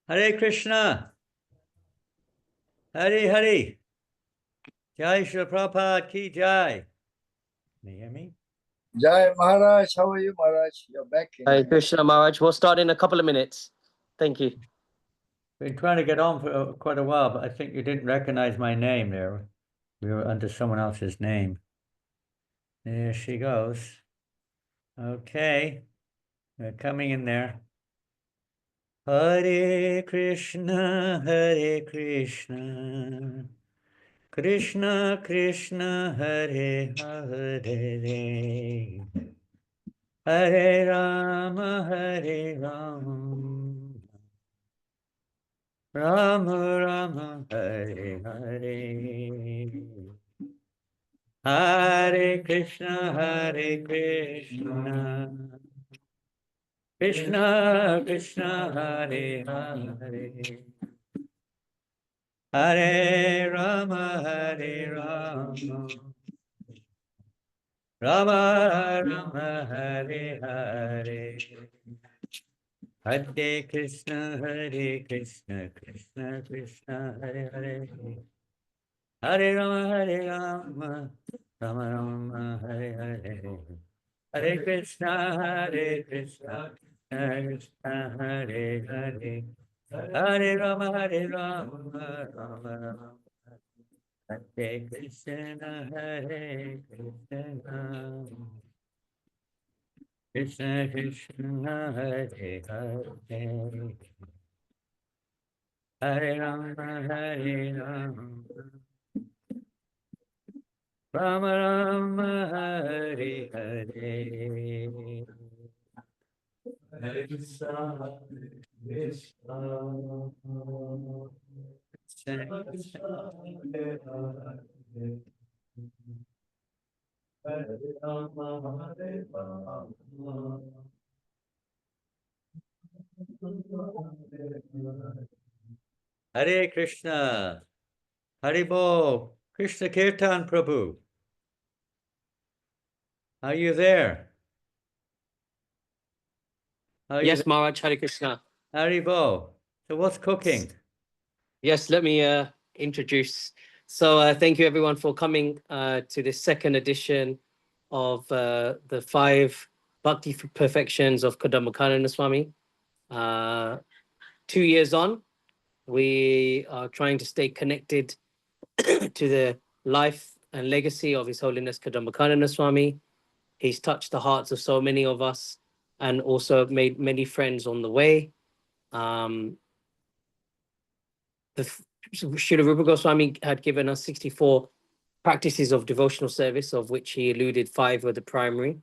Hare Krishna. Hare Hare. Jai Shri Prabhupada ki Jai. Can you hear me? Jai Maharaj, how are you, Maharaj? You're back. Hare Krishna, Maharaj. We'll start in a couple of minutes. Thank you. Been trying to get on for quite a while, but I think you didn't recognize my name there. We were under someone else's name. There she goes. Okay. We're coming in there. Hare Krishna, Hare Krishna. Krishna Krishna Hare Hare Hare Rama Hare Rama Rama Rama Hare Hare Hare Krishna Krishna Krishna Hare Hare Hare Rama Hare Rama Rama Rama Hare Hare Hare Krishna Krishna Krishna Hare Hare Hare Rama Rama Rama Hare Hare Hare Krishna Krishna Hare Hare Hare Rama Rama Rama Hare Krishna Krishna Krishna Hare Hare Hare Rama Rama Rama Hare Hare Hare Krishna Krishna Krishna Hare Hare Hare Rama Hare Rama Hare Krishna Hare Bol Krishna Kirtan Prabhu. Are you there? Yes, Maharaj. Hare Krishna. Hare Bol. So what's cooking? Yes, let me introduce. So thank you everyone for coming to this second edition of the 5 Bhakti Perfections of Kadamba Kanana Swami. 2 years on, we are trying to stay connected to the life and legacy of His Holiness Kadamba Kanana Swami. He's touched the hearts of so many of us and also made many friends on the way. Srila Rupa Goswami had given us 64 practices of devotional service, of which he alluded 5 were the primary.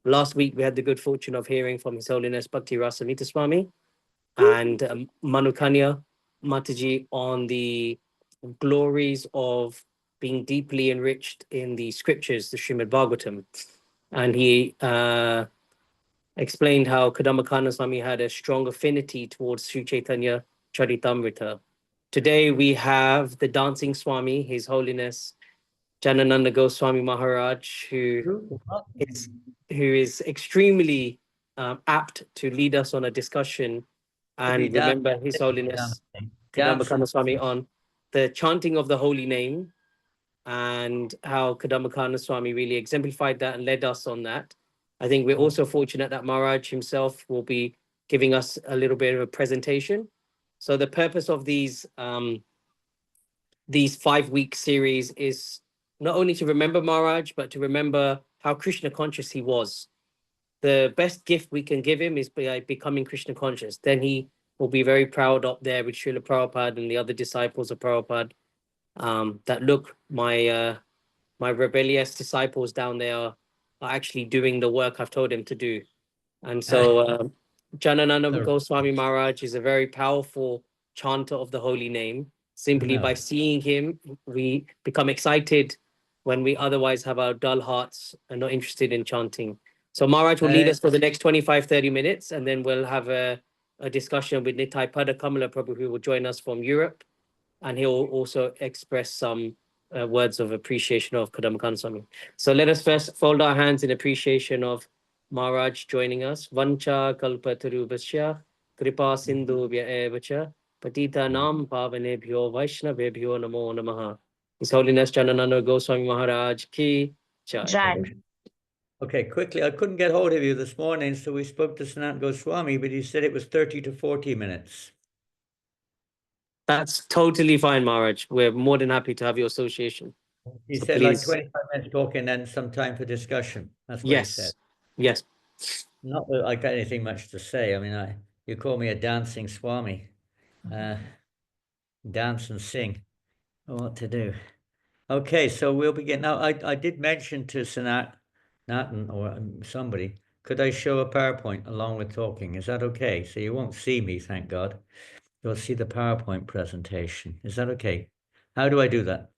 Last week, we had the good fortune of hearing from His Holiness Bhakti Rasamrita Swami and Manukanya Mataji on the glories of being deeply enriched in the scriptures, the Srimad Bhagavatam. And he explained how Kadamba Kanana Swami had a strong affinity towards Sri Chaitanya Charitamrita. Today we have the dancing Swami, His Holiness Janananda Goswami Maharaj, who is extremely apt to lead us on a discussion and remember His Holiness Kadamba Kanana Swami on the chanting of the holy name and how Kadamba Kanana Swami really exemplified that and led us on that. I think we're also fortunate that Maharaj himself will be giving us a little bit of a presentation. So the purpose of these 5-week series is not only to remember Maharaj, but to remember how Krishna conscious he was. The best gift we can give him is by becoming Krishna conscious. Then he will be very proud up there with Srila Prabhupada and the other disciples of Prabhupada. That look, my rebellious disciples down there are actually doing the work I've told him to do. And so Janananda Goswami Maharaj is a very powerful chanter of the holy name. Simply by seeing him, we become excited when we otherwise have our dull hearts and not interested in chanting. So Maharaj will lead us for the next 25-30 minutes, and then we'll have a a discussion with Nitai Pada Kamala Prabhu, who will join us from Europe, and he'll also express some words of appreciation of Kadamba Swami. So let us first fold our hands in appreciation of Maharaj joining us. Vancha kalpatarubhasya kripa sindhu vya patita nam pavanebhyo vaishnavebhyo namo namaha. His Holiness Chanananda Goswami Maharaj ki jai. Jai. Okay, quickly, I couldn't get hold of you this morning, so we spoke to Sanat Goswami, but he said it was 30 to 40 minutes. That's totally fine, Maharaj. We're more than happy to have your association. He So said like please. 25 minutes talking and some time for discussion. That's what he said. Yes. Not that I got anything much to say. I mean, you call me a dancing Swami. Dance and sing. What to do? Okay, so we'll begin. Now, I did mention to Sanat, Natan, or somebody, could I show a PowerPoint along with talking? Is that okay? So you won't see me, thank God. You'll see the PowerPoint presentation. Is that okay? How do I do that?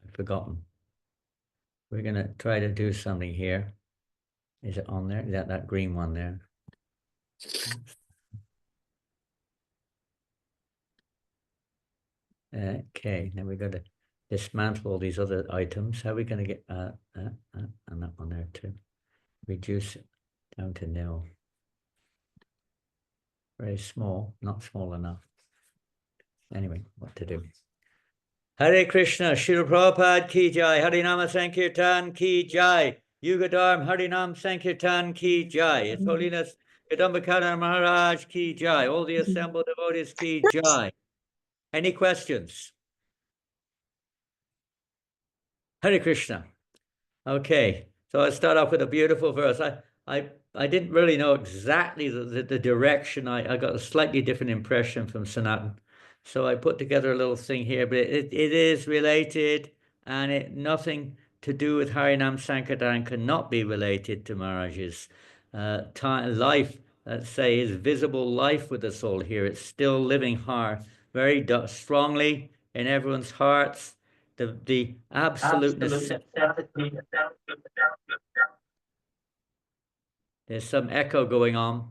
I've forgotten. We're going to try to do something here. Is it on there? Is that green one there? Okay, now we've got to dismantle all these other items. How are we going to get and that one there too? Reduce it down to nil. Very small, not small enough. Anyway, what to do? Hare Krishna, Srila Prabhupada ki jai, Harinama Sankirtan ki jai, Yugadharm Harinam Sankirtan ki jai, His Holiness Kadamba Kanana Maharaj ki jai, all the assembled devotees ki jai. Any questions? Hare Krishna. Okay, so I'll start off with a beautiful verse. I didn't really know exactly the direction. I got a slightly different impression from Sanatan. So I put together a little thing here, but it is related, and nothing to do with Harinam Sankirtan cannot be related to Maharaj's life, let's say his visible life with us all here. It's still living hard, very strongly in everyone's hearts. The absolute necessity. There's some echo going on.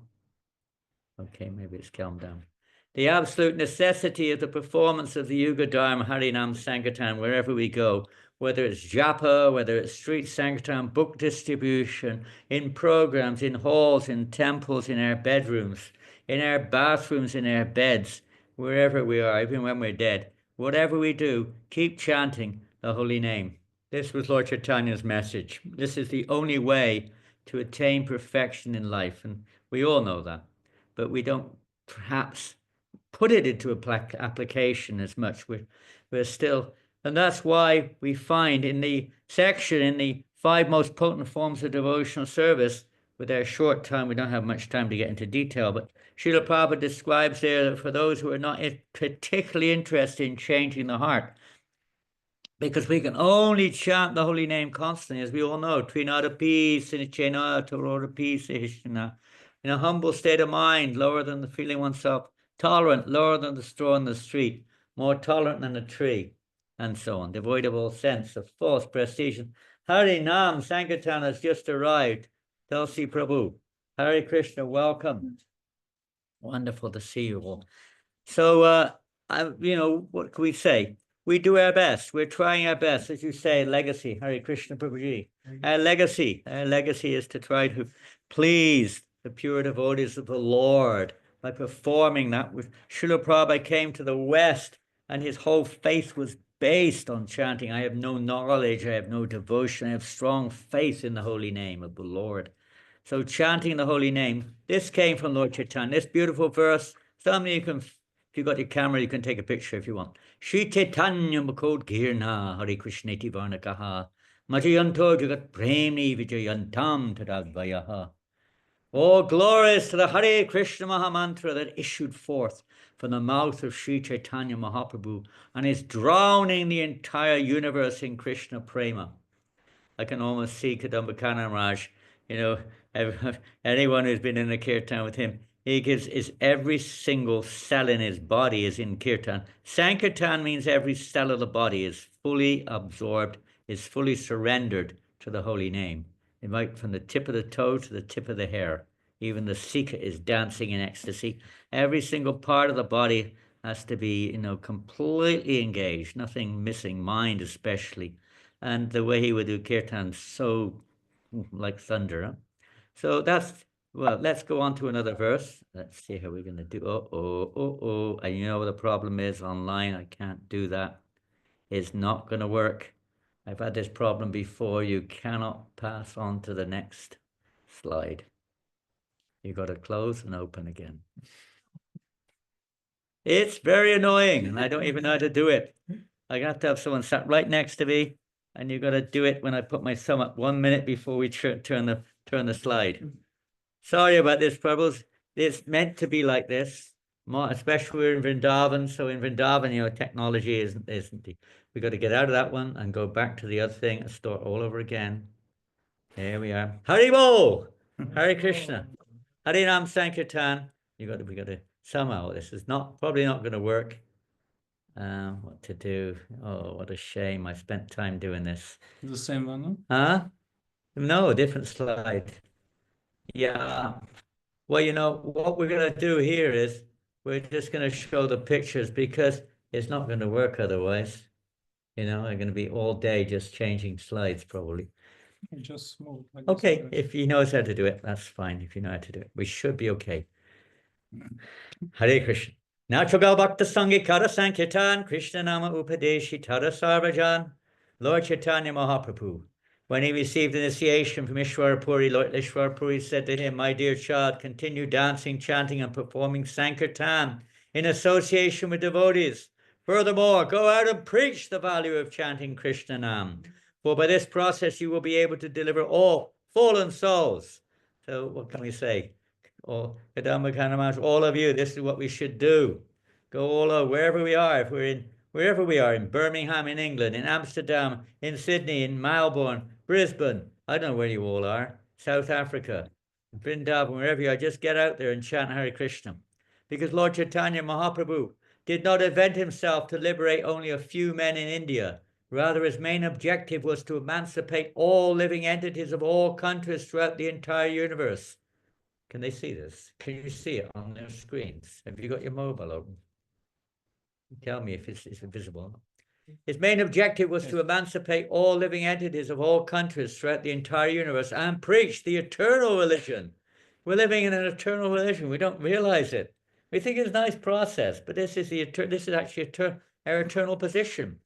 Okay, maybe it's calmed down. The absolute necessity of the performance of the Yuga Dharma Harinam Sankirtan wherever we go, whether it's japa, whether it's street Sankirtan, book distribution, in programs, in halls, in temples, in our bedrooms, in our bathrooms, in our beds, wherever we are, even when we're dead. Whatever we do, keep chanting the holy name. This was Lord Chaitanya's message. This is the only way to attain perfection in life, and we all know that, but we don't perhaps put it into application as much. We're still, and that's why we find in the section, in the 5 most potent forms of devotional service, with our short time, we don't have much time to get into detail, but Srila Prabhupada describes there that for those who are not particularly interested in changing the heart, because we can only chant the holy name constantly, as we all know, Trinadapi, Sinichena, Torodapi, Sehishna, in a humble state of mind, lower than the feeling oneself, tolerant, lower than the straw in the street, more tolerant than a tree, and so on, devoid of all sense of false prestige. Hari Nam Sankirtan has just arrived. Tulsi Prabhu. Hare Krishna, welcome. Wonderful to see you all. So, what can we say? We do our best. We're trying our best, as you say, legacy. Hare Krishna Prabhuji. Our legacy is to try to please the pure devotees of the Lord by performing that. Srila Prabhupada came to the West, and his whole faith was based on chanting. I have no knowledge, I have no devotion, I have strong faith in the holy name of the Lord. So chanting the holy name, this came from Lord Chaitanya. This beautiful verse, something you can, if you've got your camera, you can take a picture if you want. Shri Chaitanya Mukod Girna Hare Krishneti Varnakaha Majayanto Jagat Premni Vijayantam Tadadvayaha. All glorious to the Hare Krishna Mahamantra that issued forth from the mouth of Sri Chaitanya Mahaprabhu and is drowning the entire universe in Krishna Prema. I can almost see Kadamba Kanana Maharaj, anyone who's been in a kirtan with him, he gives every single cell in his body is in kirtan. Sankirtan means every cell of the body is fully absorbed, is fully surrendered to the holy name. Right from the tip of the toe to the tip of the hair. Even the seeker is dancing in ecstasy. Every single part of the body has to be, completely engaged, nothing missing, mind especially. And the way he would do kirtan, so like thunder. Huh? So well, let's go on to another verse. Let's see how we're going to do. Oh. And you know what the problem is online? I can't do that. It's not going to work. I've had this problem before. You cannot pass on to the next slide. You got to close and open again. It's very annoying, and I don't even know how to do it. I got to have someone sat right next to me, and you got to do it when I put my thumb up 1 minute before we turn the slide. Sorry about this, Pebbles. It's meant to be like this, especially we're in Vrindavan. So in Vrindavan, technology isn't. We got to get out of that one and go back to the other thing and start all over again. There we are. Haribol, Hare Krishna, Harinam Sankirtan. We got to somehow. This is probably not going to work. What to do? Oh, what a shame! I spent time doing this. The same one, no? Huh? No, different slide. Yeah. Well, what we're going to do here is we're just going to show the pictures because it's not going to work otherwise. I'm going to be all day just changing slides probably. Just move like Okay, this. if he knows how to do it, that's fine. If you know how to do it, we should be okay. Hare Krishna. Natural Bhakta Sangikara Sankirtan Krishna Nama Upadeshi Tara Sarvajan Lord Chaitanya Mahaprabhu. When he received initiation from Ishwarapuri, Lord Ishwarapuri said to him, "My dear child, continue dancing, chanting, and performing Sankirtan in association with devotees. Furthermore, go out and preach the value of chanting Krishna Nam. For by this process, you will be able to deliver all fallen souls." So what can we say? Kadamba, Kanana, all of you, this is what we should do. Go all over, wherever we are. If we're wherever we are, in Birmingham, in England, in Amsterdam, in Sydney, in Melbourne, Brisbane, I don't know where you all are, South Africa, Vrindavan, wherever you are, just get out there and chant Hare Krishna. Because Lord Chaitanya Mahaprabhu did not invent himself to liberate only a few men in India. Rather, his main objective was to emancipate all living entities of all countries throughout the entire universe. Can they see this? Can you see it on their screens? Have you got your mobile open? Tell me if it's visible. His main objective was to emancipate all living entities of all countries throughout the entire universe and preach the eternal religion. We're living in an eternal religion. We don't realize it. We think it's a nice process, but this is actually our eternal position.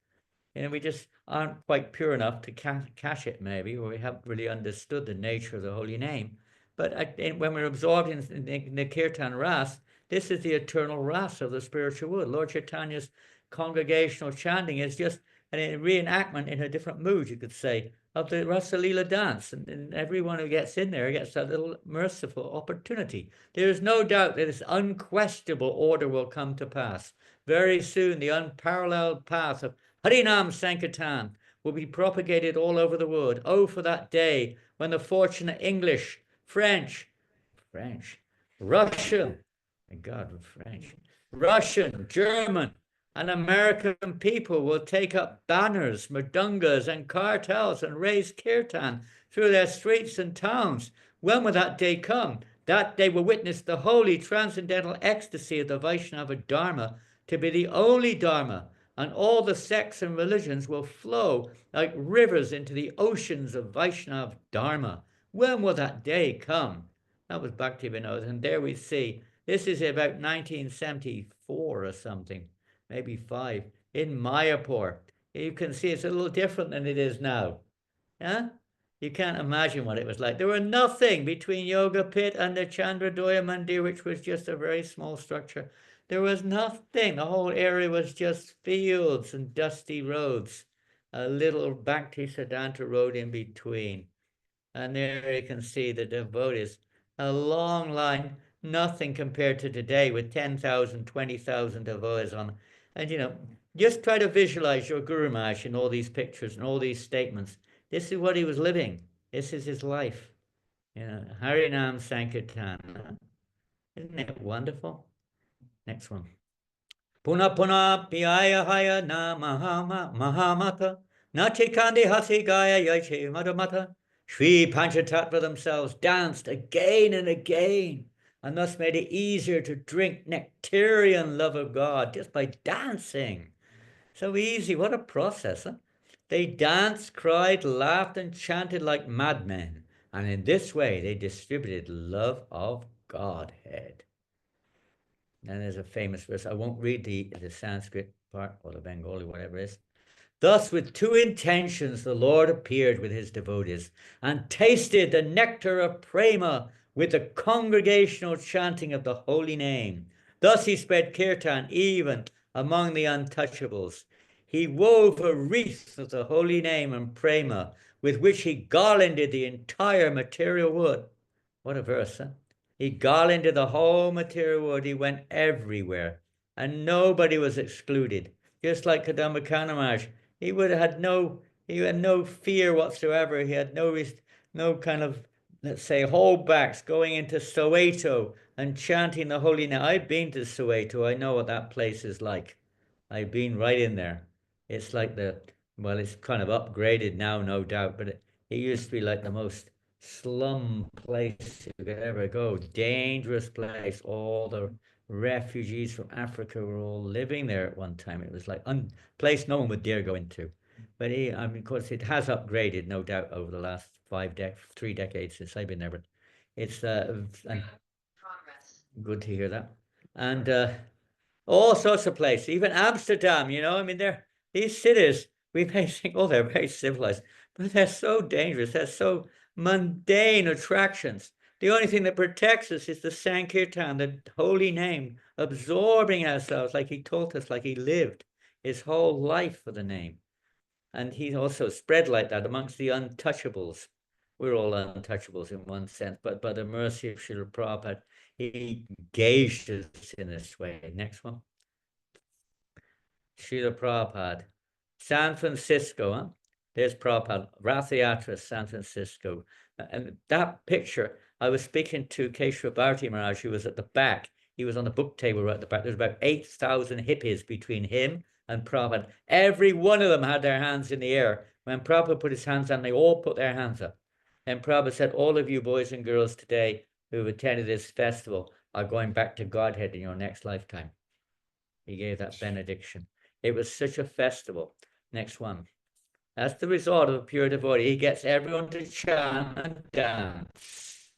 We just aren't quite pure enough to cash it, maybe, or we haven't really understood the nature of the holy name. But when we're absorbed in the Kirtan Ras, this is the eternal Ras of the spiritual world. Lord Chaitanya's congregational chanting is just a reenactment in a different mood, you could say, of the Rasa Leela dance. And everyone who gets in there gets a little merciful opportunity. There is no doubt that this unquestionable order will come to pass. Very soon, the unparalleled path of Harinam Sankirtan will be propagated all over the world. Oh, for that day when the fortunate English, French, Russian, Russian, German, and American people will take up banners, mridungas, and cartels and raise kirtan through their streets and towns. When will that day come? That day will witness the holy transcendental ecstasy of the Vaishnava Dharma to be the only Dharma, and all the sects and religions will flow like rivers into the oceans of Vaishnava Dharma. When will that day come? That was Bhaktivinoda, and there we see, this is about 1974 or something, maybe 5, in Mayapur. You can see it's a little different than it is now. Yeah? You can't imagine what it was like. There were nothing between Yoga Pit and the Chandradoya Mandir, which was just a very small structure. There was nothing. The whole area was just fields and dusty roads. A little Bhakti Siddhanta road in between. And there you can see the devotees. A long line, nothing compared to today with 10,000, 20,000 devotees on. And, just try to visualize your Guru Maharaj in all these pictures and all these statements. This is what he was living. This is his life. Harinam Sankirtan. Isn't it wonderful? Next one. Puna puna piyaya haya na mahamata. Nachikandi hasi gaya yaiche madamata. Sri Panchatattva themselves danced again and again, and thus made it easier to drink nectarian love of God just by dancing. So easy, what a process, huh? They danced, cried, laughed, and chanted like madmen, and in this way they distributed love of Godhead. And there's a famous verse. I won't read the Sanskrit part, or the Bengali, whatever it is. Thus, with two intentions, the Lord appeared with his devotees and tasted the nectar of prema with the congregational chanting of the holy name. Thus he spread kirtan even among the untouchables. He wove a wreath of the holy name and prema with which he garlanded the entire material world. What a verse, huh? He garlanded the whole material world. He went everywhere, and nobody was excluded. Just like Kadamba Kanana, he had no fear whatsoever. He had no kind of, let's say, holdbacks going into Soweto and chanting the holy name. I've been to Soweto. I know what that place is like. I've been right in there. It's like it's kind of upgraded now, no doubt, but it used to be like the most slum place you could ever go. Dangerous place. All the refugees from Africa were all living there at one time. It was like a place no one would dare go into. But of course, it has upgraded, no doubt, over the last 3 decades since I've been there. But it's good to hear that. And all sorts of places, even Amsterdam, I mean, these cities, we may think, oh, they're very civilized, but they're so dangerous. They're so mundane attractions. The only thing that protects us is the Sankirtan, the holy name, absorbing ourselves like he taught us, like he lived his whole life for the name. And he also spread like that amongst the untouchables. We're all untouchables in one sense, but by the mercy of Srila Prabhupada, he gauged us in this way. Next one. Srila Prabhupada. San Francisco, huh? There's Prabhupada, Rathayatra, San Francisco. And that picture, I was speaking to Keshava Bharati Maharaj, who was at the back. He was on the book table right at the back. There's about 8,000 hippies between him and Prabhupada. Every one of them had their hands in the air. When Prabhupada put his hands on, they all put their hands up. And Prabhupada said, all of you boys and girls today who have attended this festival are going back to Godhead in your next lifetime. He gave that benediction. It was such a festival. Next one. That's the result of a pure devotee. He gets everyone to chant and dance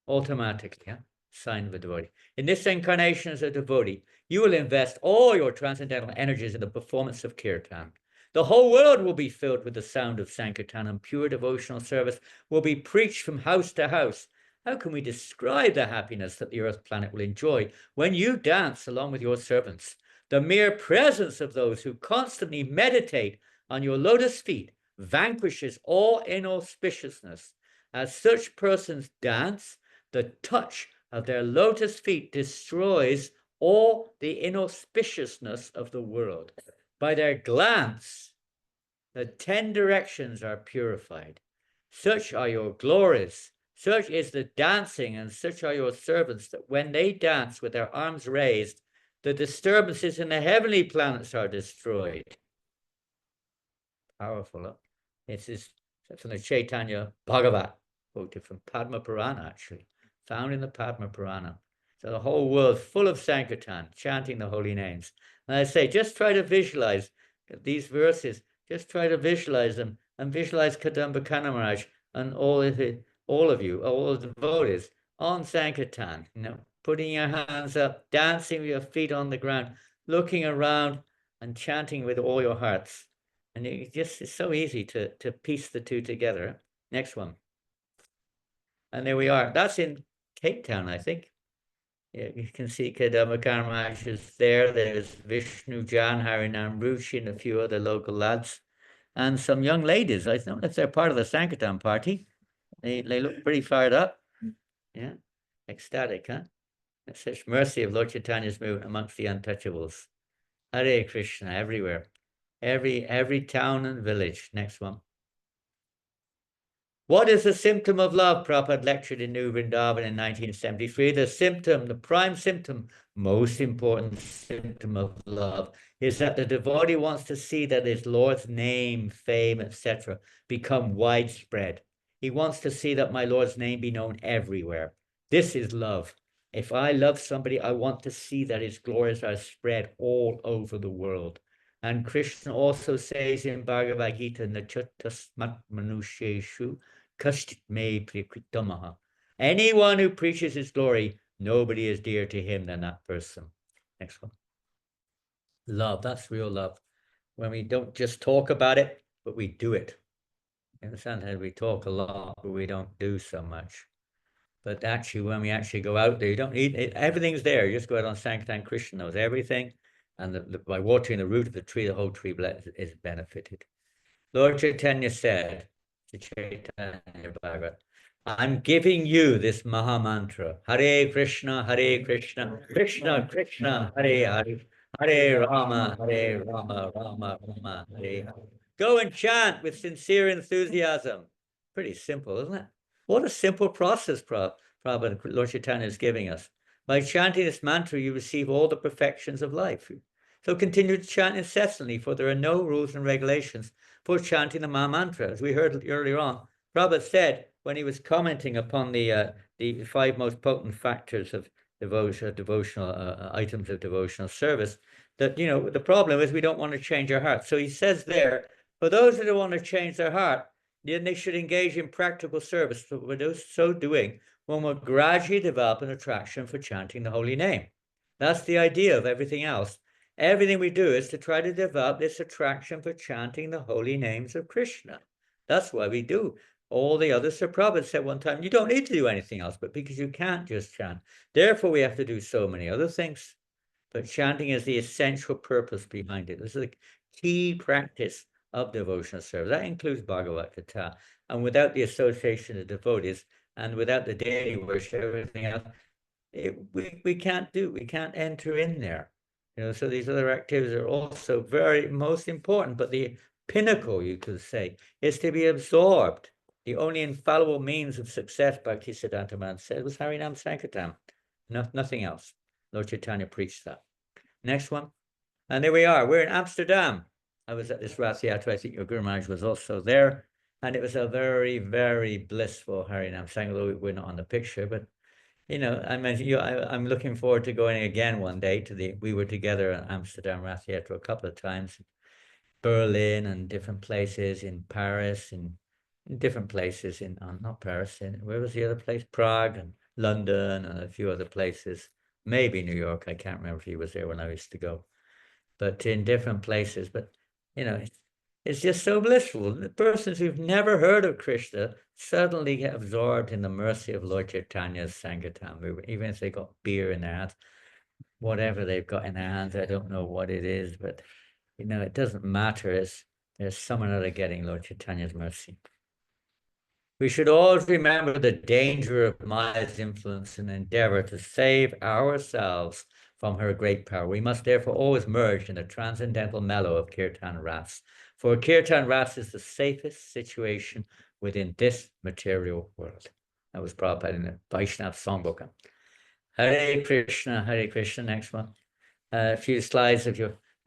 automatically. Yeah? Sign of a devotee. In this incarnation as a devotee, you will invest all your transcendental energies in the performance of kirtan. The whole world will be filled with the sound of Sankirtan, and pure devotional service will be preached from house to house. How can we describe the happiness that the earth planet will enjoy when you dance along with your servants? The mere presence of those who constantly meditate on your lotus feet vanquishes all inauspiciousness. As such persons dance, the touch of their lotus feet destroys all the inauspiciousness of the world. By their glance, the 10 directions are purified. Such are your glories. Such is the dancing, and such are your servants, that when they dance with their arms raised, the disturbances in the heavenly planets are destroyed. Powerful. Huh? This is from the Chaitanya Bhagavat, quoted from Padma Purana, actually, found in the Padma Purana. So the whole world full of Sankirtan, chanting the holy names. And I say, just try to visualize these verses. Just try to visualize them, and visualize Kadamba Kanana Maharaj and all of you, all the devotees on Sankirtan, putting your hands up, dancing with your feet on the ground, looking around and chanting with all your hearts. And it's so easy to piece the two together. Next one. And there we are. That's in Cape Town, I think. Yeah, you can see Kadamba Kanana Maharaj is there. There's Vishnu Jan, Harinam Ruchi, and a few other local lads. And some young ladies. I don't know if they're part of the Sankirtan party. They look pretty fired up. Yeah. Ecstatic, huh? That's such mercy of Lord Chaitanya's movement amongst the untouchables. Hare Krishna everywhere. Every town and village. Next one. What is the symptom of love? Prabhupada lectured in New Vrindavan in 1973. The prime symptom, most important symptom of love is that the devotee wants to see that his Lord's name, fame, etc. become widespread. He wants to see that my Lord's name be known everywhere. This is love. If I love somebody, I want to see that his glories are spread all over the world. And Krishna also says in Bhagavad Gita, Nachatasmat manusheshu kashtit me prikritamaha. Anyone who preaches his glory, nobody is dearer to him than that person. Next one. Love, that's real love. When we don't just talk about it, but we do it. And sometimes we talk a lot, but we don't do so much. But actually, when we actually go out there, you don't need it, everything's there. You just go out on Sankirtan. Krishna knows everything. And by watering the root of the tree, the whole tree is benefited. Lord Chaitanya said to Chaitanya Bhagavat, I'm giving you this Maha Mantra. Hare Krishna, Krishna Krishna, Hare Hare, Hare Rama, Rama Rama, Hare Hare. Go and chant with sincere enthusiasm. Pretty simple, isn't it? What a simple process, Prabhupada, Lord Chaitanya is giving us. By chanting this mantra, you receive all the perfections of life. So continue to chant incessantly, for there are no rules and regulations for chanting the Maha Mantra. As we heard earlier on, Prabhupada said when he was commenting upon the 5 most potent factors of devotional items of devotional service, that, you know, the problem is we don't want to change our heart. So he says there, for those that want to change their heart, then they should engage in practical service. So by so doing, one will gradually develop an attraction for chanting the holy name. That's the idea of everything else. Everything we do is to try to develop this attraction for chanting the holy names of Krishna. That's why we do. All the others, Sir Prabhupada said one time, you don't need to do anything else, but because you can't just chant. Therefore, we have to do so many other things. But chanting is the essential purpose behind it. This is a key practice of devotional service. That includes Bhagavad Gita. And without the association of devotees and without the daily worship, everything else, we can't enter in there. You know, so these other activities are also very most important, but the pinnacle, you could say, is to be absorbed. The only infallible means of success, Bhaktisiddhanta Man said, was Harinam Sankirtan. Nothing else. Lord Chaitanya preached that. Next one. And there we are. We're in Amsterdam. I was at this Rath Yatra. I think your Guru Maharaj was also there. And it was a very, very blissful Harinam Sankirtan, although we're not on the picture, but you know, I mentioned I'm looking forward to going again one day we were together in Amsterdam Rath Yatra a couple of times, Berlin and different places, in Paris, in different places not Paris, where was the other place? Prague and London and a few other places, maybe New York. I can't remember if he was there when I used to go, but in different places. But you know, it's just so blissful. The persons who've never heard of Krishna suddenly get absorbed in the mercy of Lord Chaitanya's Sankirtan movement, even if they got beer in their hands, whatever they've got in their hands. I don't know what it is, but you know, it doesn't matter. There's someone or other getting Lord Chaitanya's mercy. We should always remember the danger of Maya's influence and endeavor to save ourselves from her great power. We must therefore always merge in the transcendental mellow of Kirtan Ras. For Kirtan Ras is the safest situation within this material world. That was Prabhupada in the Vaishnava Songbook. Hare Krishna, next one. A few slides of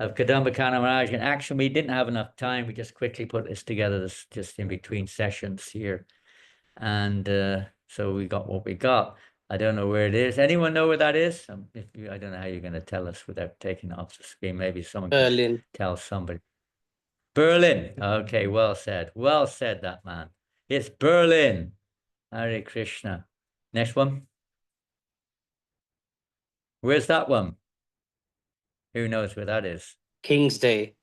Kadamba Kanana Maharaj in action. We didn't have enough time. We just quickly put this together, just in between sessions here. And so we got what we got. I don't know where it is. Anyone know where that is? I don't know how you're going to tell us without taking it off the screen. Maybe someone Berlin. can tell somebody. Berlin. Okay, well said. Well said, that man. It's Berlin. Hare Krishna. Next one. Where's that one? Who knows where that is? King's Day.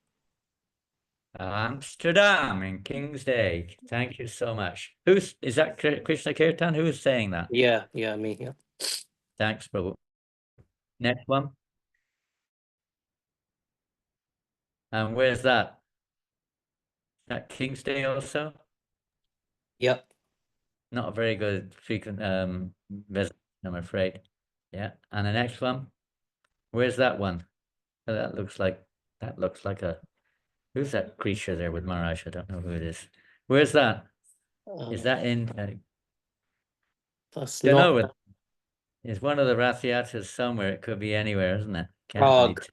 Amsterdam in King's Day. Thank you so much. Is that Krishna Kirtan? Who is saying that? Yeah, me. Yeah. Thanks, Prabhu. Next one. And where's that? Is that King's Day also? Yep. Not a very good frequent visit, I'm afraid. Yeah. And the next one. Where's that one? Oh, that looks like a who's that creature there with Maharaj? I don't know who it is. Where's that? Is that in That's don't not know. It's one of the Rath Yatras somewhere. It could be anywhere, isn't it? Prague.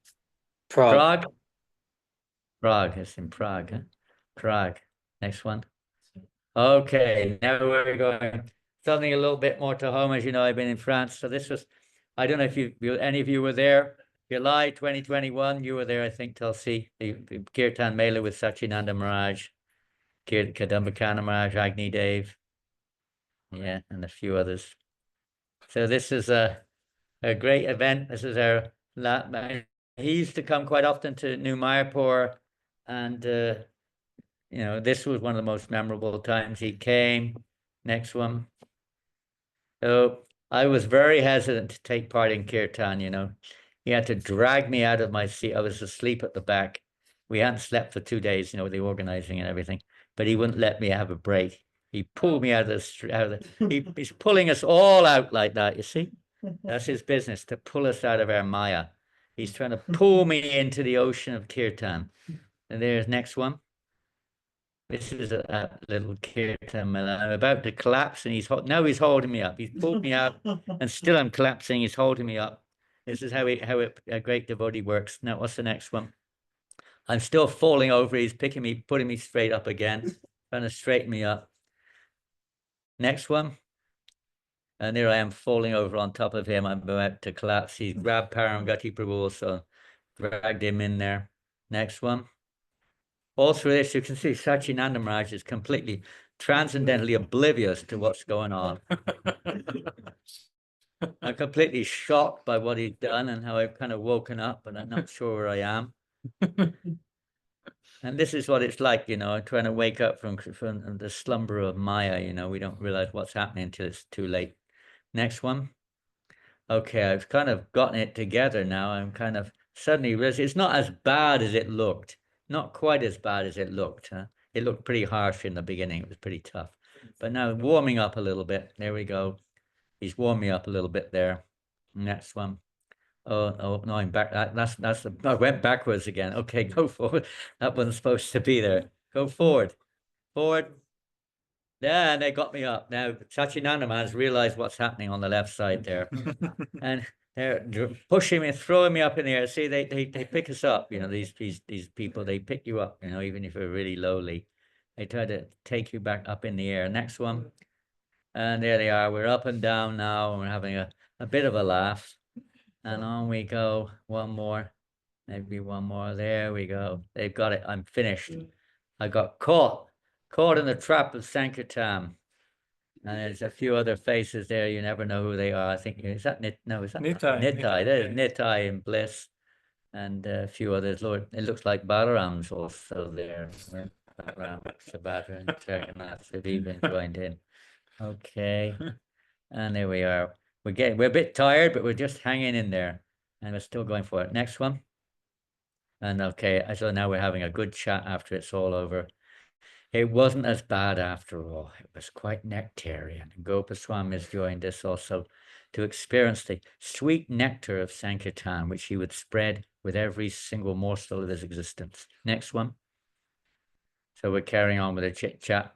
Prague. Prague. It's in Prague. Huh? Prague. Next one. Okay, now we're going something a little bit more to home. As you know, I've been in France, so this was, I don't know if any of you were there. July 2021, you were there, I think, Tulsi, the Kirtan Mela with Sachinanda Maharaj, Kadamba Kanana Maharaj, Agni Dev, yeah, and a few others. So this is a great event. This is our he used to come quite often to New Mayapur, and you know, this was one of the most memorable times he came. Next one. So I was very hesitant to take part in kirtan, you know. He had to drag me out of my seat. I was asleep at the back. We hadn't slept for 2 days, you know, with the organizing and everything, but he wouldn't let me have a break. He pulled me out of he's pulling us all out like that, you see? That's his business, to pull us out of our maya. He's trying to pull me into the ocean of kirtan. And there's next one. This is a little kirtan, and I'm about to collapse, and he's holding me up. He's pulled me out, and still I'm collapsing. He's holding me up. This is how a great devotee works. Now, what's the next one? I'm still falling over. He's picking me, putting me straight up again, trying to straighten me up. Next one. And here I am falling over on top of him. I'm about to collapse. He's grabbed Paramgati Prabhu, so dragged him in there. Next one. All through this, you can see Sachinanda Maharaj is completely transcendentally oblivious to what's going on. I'm completely shocked by what he's done and how I've kind of woken up, but I'm not sure where I am. And this is what it's like, you know, trying to wake up from the slumber of Maya. You know, we don't realize what's happening until it's too late. Next one. Okay, I've kind of gotten it together now. I'm kind of suddenly realizing it's not as bad as it looked. Not quite as bad as it looked. Huh? It looked pretty harsh in the beginning. It was pretty tough. But now warming up a little bit. There we go. He's warmed me up a little bit there. Next one. Oh no, I'm back. I went backwards again. Okay, go forward. That wasn't supposed to be there. Go forward. Forward. Yeah, and they got me up. Now Sachinanda has realized what's happening on the left side there. And they're pushing me, throwing me up in the air. See, they pick us up, you know, these people, they pick you up, you know, even if you're really lowly. They try to take you back up in the air. Next one. And there they are. We're up and down now, and we're having a bit of a laugh. And on we go. One more. Maybe one more. There we go. They've got it. I'm finished. I got caught in the trap of Sankirtan. And there's a few other faces there. You never know who they are. I think, is that no, is that Nitai. Nitai? There's Nitai and Bliss, and a few others. Lord, it looks like Balaram's also there. Balaram, Subhadra, and Jagannath have even joined in. Okay, and there we are. We're a bit tired, but we're just hanging in there, and we're still going for it. Next one. And okay, so now we're having a good chat after it's all over. It wasn't as bad after all. It was quite nectarian. Gopaswami has joined us also to experience the sweet nectar of Sankirtan, which he would spread with every single morsel of his existence. Next one. So we're carrying on with the chit chat.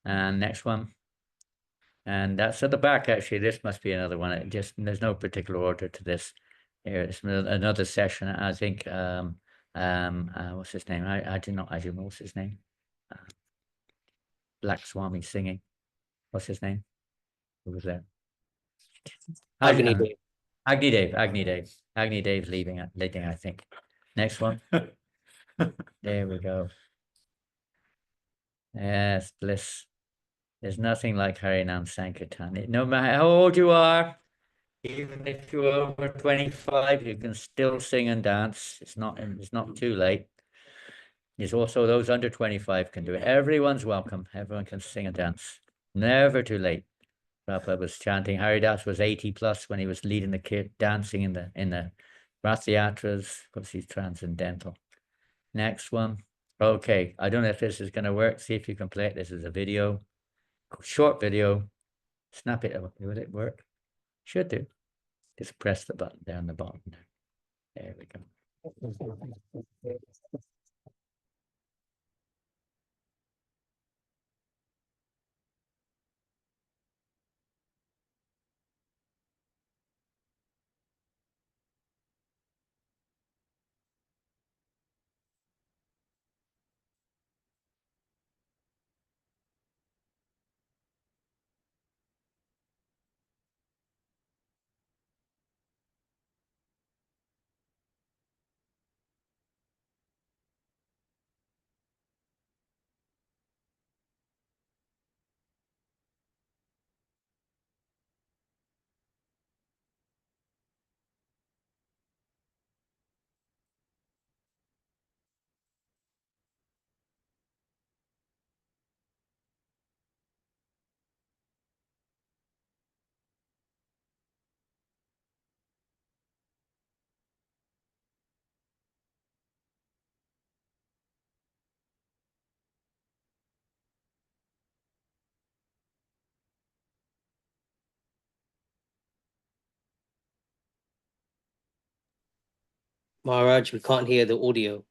And next one. And that's at the back, actually. This must be another one. There's no particular order to this. Here, it's another session. I think, what's his name? I do not, what's his name? Black Swami singing. What's his name? Who was there? Agni Dev. Agni Dev's leading, I think. Next one. There we go. Yes, bliss. There's nothing like Harinam Sankirtan. No matter how old you are, even if you're over 25, you can still sing and dance. It's not too late. There's also those under 25 can do it. Everyone's welcome. Everyone can sing and dance. Never too late. Prabhupada was chanting. Haridas was 80 plus when he was leading the kid dancing in the Rath Yatras, because he's transcendental. Next one. Okay, I don't know if this is going to work. See if you can play it. This is a video, short video. Snap it. Will it work? Should do. Just press the button down the bottom. There we go. Maharaj, we can't hear the audio.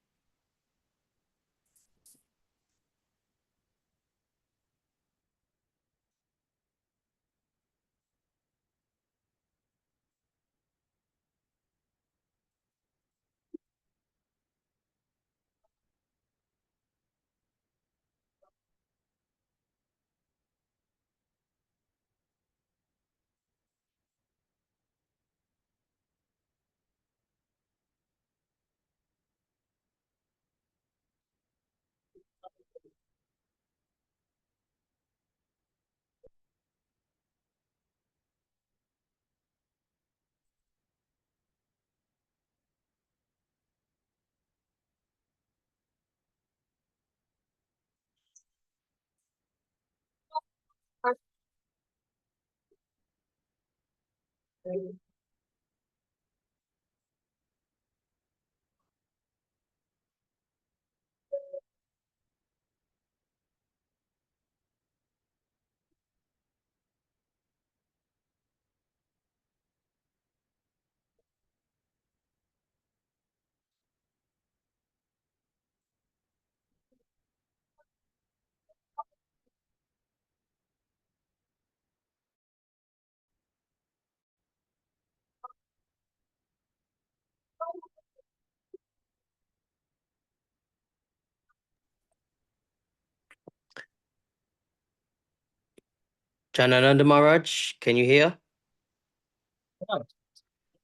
Janananda Maharaj, can you hear?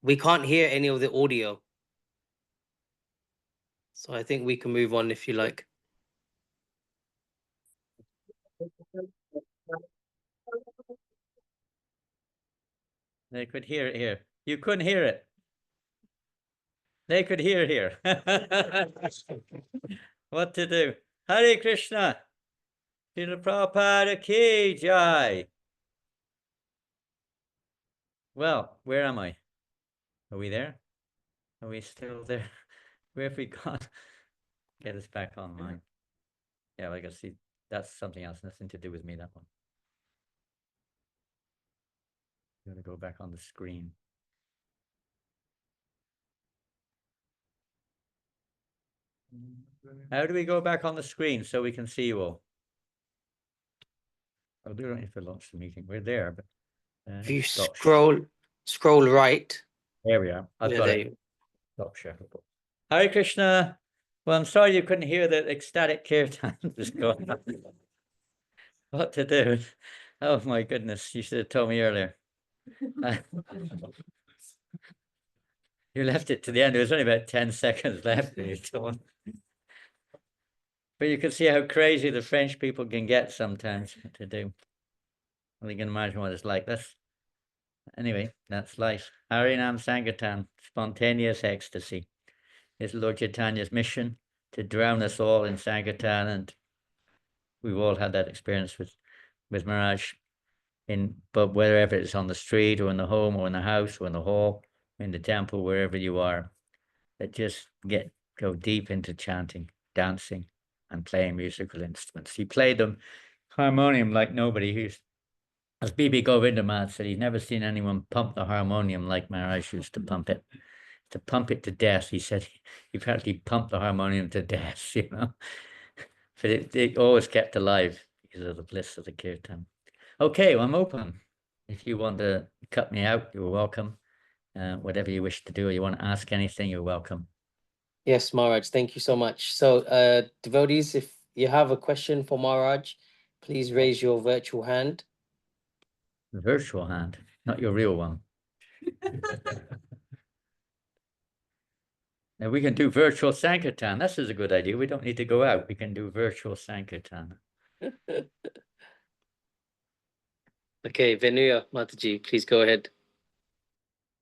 We can't hear any of the audio. So I think we can move on if you like. They could hear it here. You couldn't hear it. They could hear here. What to do? Hare Krishna. Srila Prabhupada ki jai. Well, where am I? Are we there? Are we still there? Where have we gone? Get us back online. Yeah, I guess see, that's something else. Nothing to do with me, that one. I'm gonna go back on the screen. How do we go back on the screen so we can see you all? Oh, we don't need to launch the meeting. We're there, but If you stop scroll right. there we are. I've Yeah, got there it. you- Stop share. Hare Krishna. Well, I'm sorry you couldn't hear the ecstatic kirtan was going on. What to do? Oh my goodness! You should have told me earlier. You left it to the end. There was only about 10 seconds left. And you told. But you can see how crazy the French people can get sometimes to do. Well, you can imagine what it's like. Anyway, that's life. Harinam Sankirtan, spontaneous ecstasy, is Lord Chaitanya's mission to drown us all in Sankirtan, and we've all had that experience with Maharaj. But wherever it's on the street or in the home or in the house or in the hall, in the temple, wherever you are, that just go deep into chanting, dancing, and playing musical instruments. He played the harmonium like nobody. As B.B. Govindamat said, he's never seen anyone pump the harmonium like Maharaj used to pump it. To pump it to death, he said, he practically pumped the harmonium to death, you know. But it always kept alive because of the bliss of the kirtan. Okay, well, I'm open. If you want to cut me out, you're welcome. Whatever you wish to do, or you want to ask anything, you're welcome. Yes, Maharaj, thank you so much. So devotees, if you have a question for Maharaj, please raise your virtual hand. Virtual hand, not your real one. Now we can do virtual Sankirtan. This is a good idea. We don't need to go out. We can do virtual Sankirtan. Okay, Venuya Mataji, please go ahead.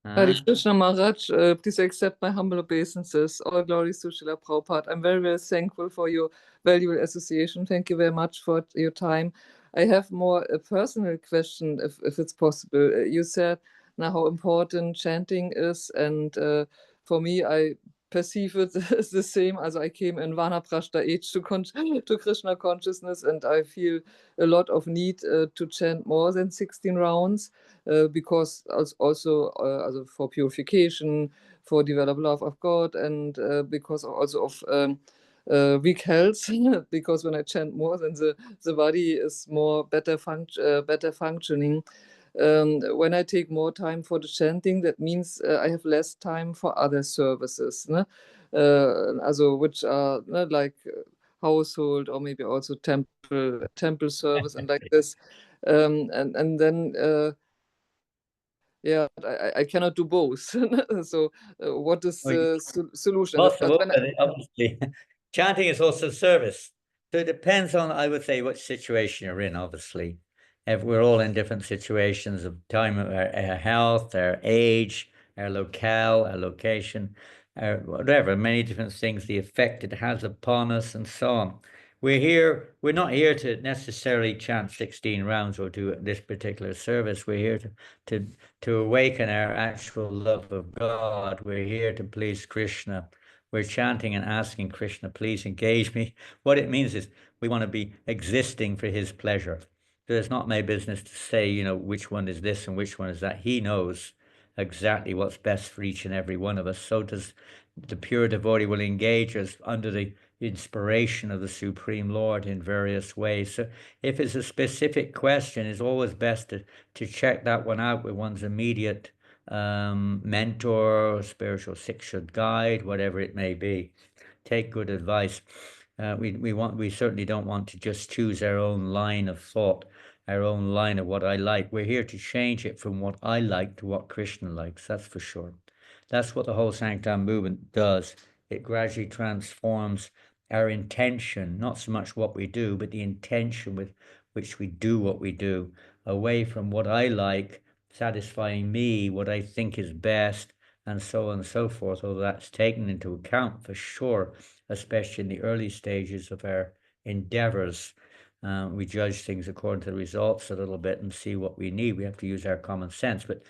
Hare Krishna Maharaj, please accept my humble obeisances. All glories to Srila Prabhupada. I'm very, very thankful for your valuable association. Thank you very much for your time. I have more a personal question, if it's possible. You said now how important chanting is, and for me, I perceive it as the same. As I came in Vanaprashta age to Krishna consciousness, and I feel a lot of need to chant more than 16 rounds. Because also for purification, for develop love of God, and because also of weak health, because when I chant more, then the body is better functioning. When I take more time for the chanting, that means I have less time for other services, ne? Also which are like household or maybe also temple service and like this. And then yeah, I cannot do both. So what is the solution? Possible, But but obviously, chanting is also service. So it depends on, I would say, what situation you're in, obviously. If we're all in different situations of time, our health, our age, our locale, our location, whatever, many different things, the effect it has upon us and so on. We're not here to necessarily chant 16 rounds or do this particular service. We're here to awaken our actual love of God. We're here to please Krishna. We're chanting and asking Krishna, please engage me. What it means is we want to be existing for his pleasure. So it's not my business to say, you know, which one is this and which one is that. He knows exactly what's best for each and every one of us. So does the pure devotee will engage us under the inspiration of the Supreme Lord in various ways. So if it's a specific question, it's always best to check that one out with one's immediate mentor, spiritual Siksha guide, whatever it may be. Take good advice. We certainly don't want to just choose our own line of thought, our own line of what I like. We're here to change it from what I like to what Krishna likes, that's for sure. That's what the whole Sankirtan movement does. It gradually transforms our intention, not so much what we do, but the intention with which we do what we do, away from what I like, satisfying me, what I think is best, and so on and so forth, although that's taken into account for sure, especially in the early stages of our endeavors. We judge things according to the results a little bit and see what we need. We have to use our common sense, but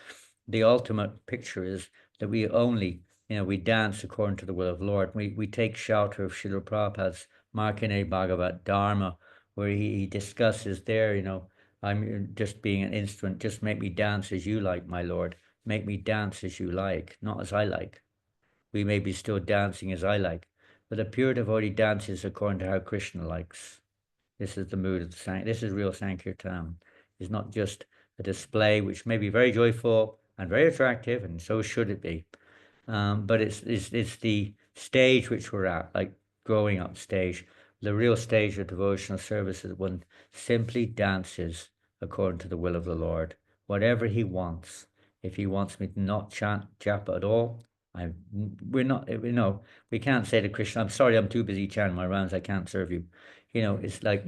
the ultimate picture is that we only, we dance according to the will of the Lord. We take shelter of Srila Prabhupada's Markandeya Bhagavat Dharma, where he discusses there, I'm just being an instrument, just make me dance as you like, my Lord. Make me dance as you like, not as I like. We may be still dancing as I like, but a pure devotee dances according to how Krishna likes. This is the mood of the Sankirtan. This is real Sankirtan. It's not just a display which may be very joyful and very attractive, and so should it be. But it's the stage which we're at, like growing up stage. The real stage of devotional service is when simply dances according to the will of the Lord, whatever he wants. If he wants me to not chant japa at all, we can't say to Krishna, I'm sorry, I'm too busy chanting my rounds, I can't serve you. It's like,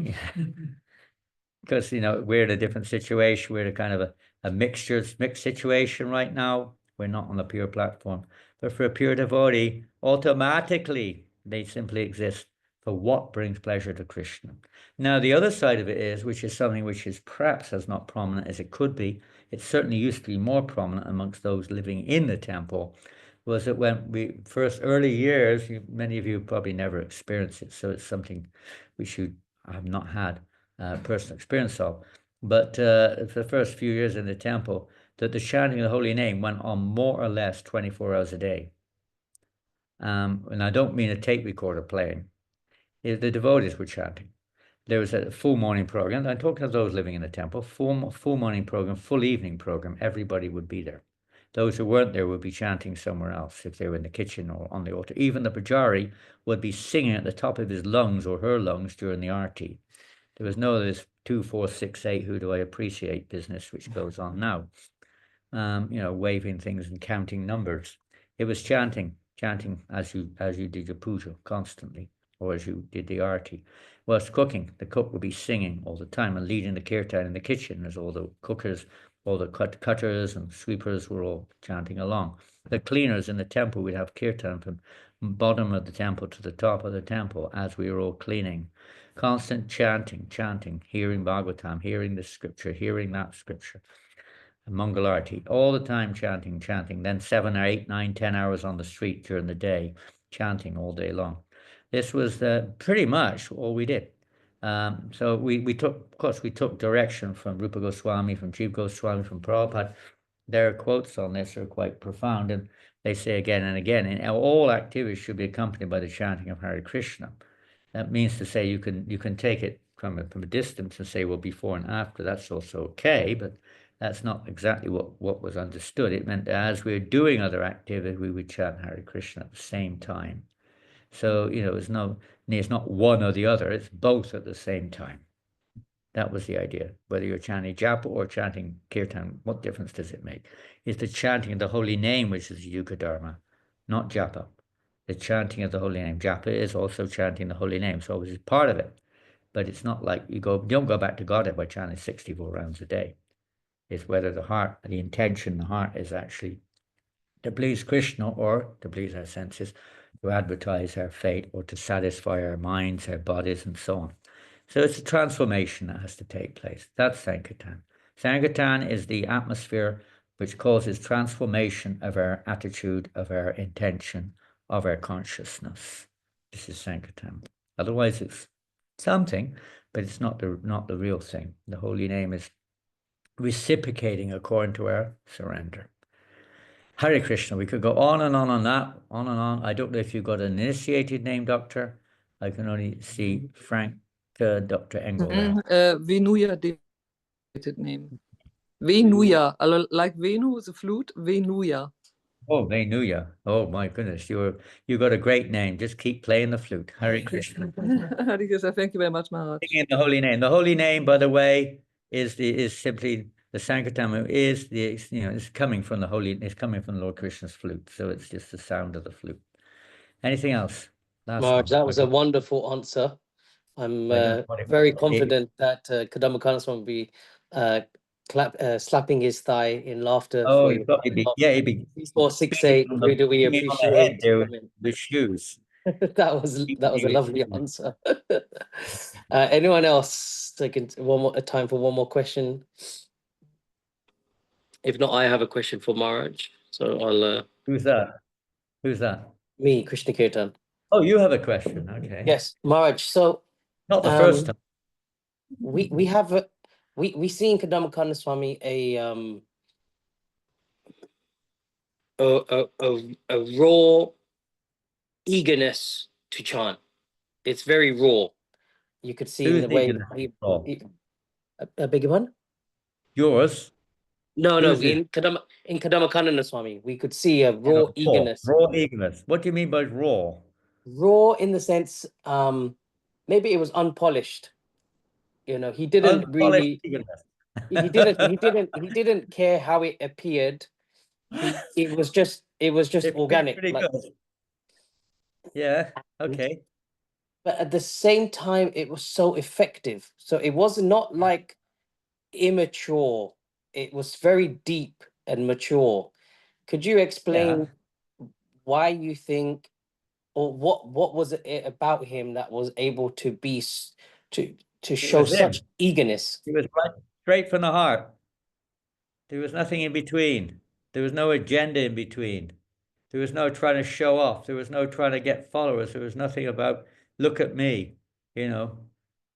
because, we're in a different situation. We're in a kind of a mixed situation right now. We're not on a pure platform. But for a pure devotee, automatically, they simply exist for what brings pleasure to Krishna. Now, the other side of it is, which is something which is perhaps as not prominent as it could be, it certainly used to be more prominent amongst those living in the temple, was that when we first early years, many of you probably never experienced it, so it's something which you have not had personal experience of. But for the first few years in the temple, that the chanting of the holy name went on more or less 24 hours a day. And I don't mean a tape recorder playing. The devotees were chanting. There was a full morning program. I'm talking of those living in the temple. Full morning program, full evening program. Everybody would be there. Those who weren't there would be chanting somewhere else if they were in the kitchen or on the altar. Even the pujari would be singing at the top of his lungs or her lungs during the arti. There was no this 2, 4, 6, 8, who do I appreciate business which goes on now. Waving things and counting numbers. It was chanting as you did your puja constantly, or as you did the arti. Whilst cooking, the cook would be singing all the time and leading the kirtan in the kitchen, as all the cookers, all the cutters and sweepers were all chanting along. The cleaners in the temple would have kirtan from bottom of the temple to the top of the temple as we were all cleaning. Constant chanting, hearing Bhagavatam, hearing this scripture, hearing that scripture. Mangalarti, all the time chanting. Then 7 or 8, 9, 10 hours on the street during the day, chanting all day long. This was pretty much all we did. So we took direction from Rupa Goswami, from Jiva Goswami, from Prabhupada. Their quotes on this are quite profound, and they say again and again, and all activities should be accompanied by the chanting of Hare Krishna. That means to say you can take it from a distance and say, well, before and after, that's also okay, but that's not exactly what was understood. It meant that as we're doing other activities, we would chant Hare Krishna at the same time. So, it's not one or the other, it's both at the same time. That was the idea. Whether you're chanting japa or chanting kirtan, what difference does it make? It's the chanting of the holy name which is yuga dharma, not japa. The chanting of the holy name. Japa is also chanting the holy name, so it's part of it. But it's not like you don't go back to Godhead by chanting 64 rounds a day. It's whether the intention, the heart is actually to please Krishna or to please our senses, to advertise our fate or to satisfy our minds, our bodies, and so on. So it's a transformation that has to take place. That's Sankirtan. Sankirtan is the atmosphere which causes transformation of our attitude, of our intention, of our consciousness. This is Sankirtan. Otherwise, it's something, but it's not the real thing. The holy name is reciprocating according to our surrender. Hare Krishna. We could go on and on that, on and on. I don't know if you've got an initiated name, Doctor. I can only see Frank, Dr. Engel there. Venuya dated name. Venuya, like Venu, the flute, Venuya. Oh, Venuya. Oh my goodness, you got a great name. Just keep playing the flute. Hare Krishna. Hare Krishna. Thank you very much, Maharaj. Singing the holy name. The holy name, by the way, is simply the Sankirtan is it's coming from it's coming from the Lord Krishna's flute. So it's just the sound of the flute. Anything else? Maharaj, that was a wonderful answer. I'm very confident that Kadamba Kanana Swami will be slapping his thigh in laughter. Oh, for he'd be 468. Really, we appreciate the shoes. that was a lovely answer. Anyone else taking a time for one more question? If not, I have a question for Maharaj. So I'll. Who's that? Who's that? Me, Krishna Kirtan. Oh, you have a question. Okay. Yes, Maharaj. So not the first time. We have we see in Kadamba Kanana Swami a raw eagerness to chant. It's very raw. You could see in the way a bigger one. Yours? No, in Kadamba Kanana Swami, we could see a raw eagerness. Raw eagerness. What do you mean by raw? Raw in the sense, maybe it was unpolished. He didn't really. He didn't care how it appeared. It was just organic. Yeah. Okay. But at the same time, it was so effective. So it was not like immature. It was very deep and mature. Could you explain why you think, or what was it about him that was able to be to show such eagerness? He was right straight from the heart. There was nothing in between. There was no agenda in between. There was no trying to show off. There was no trying to get followers. There was nothing about, look at me, There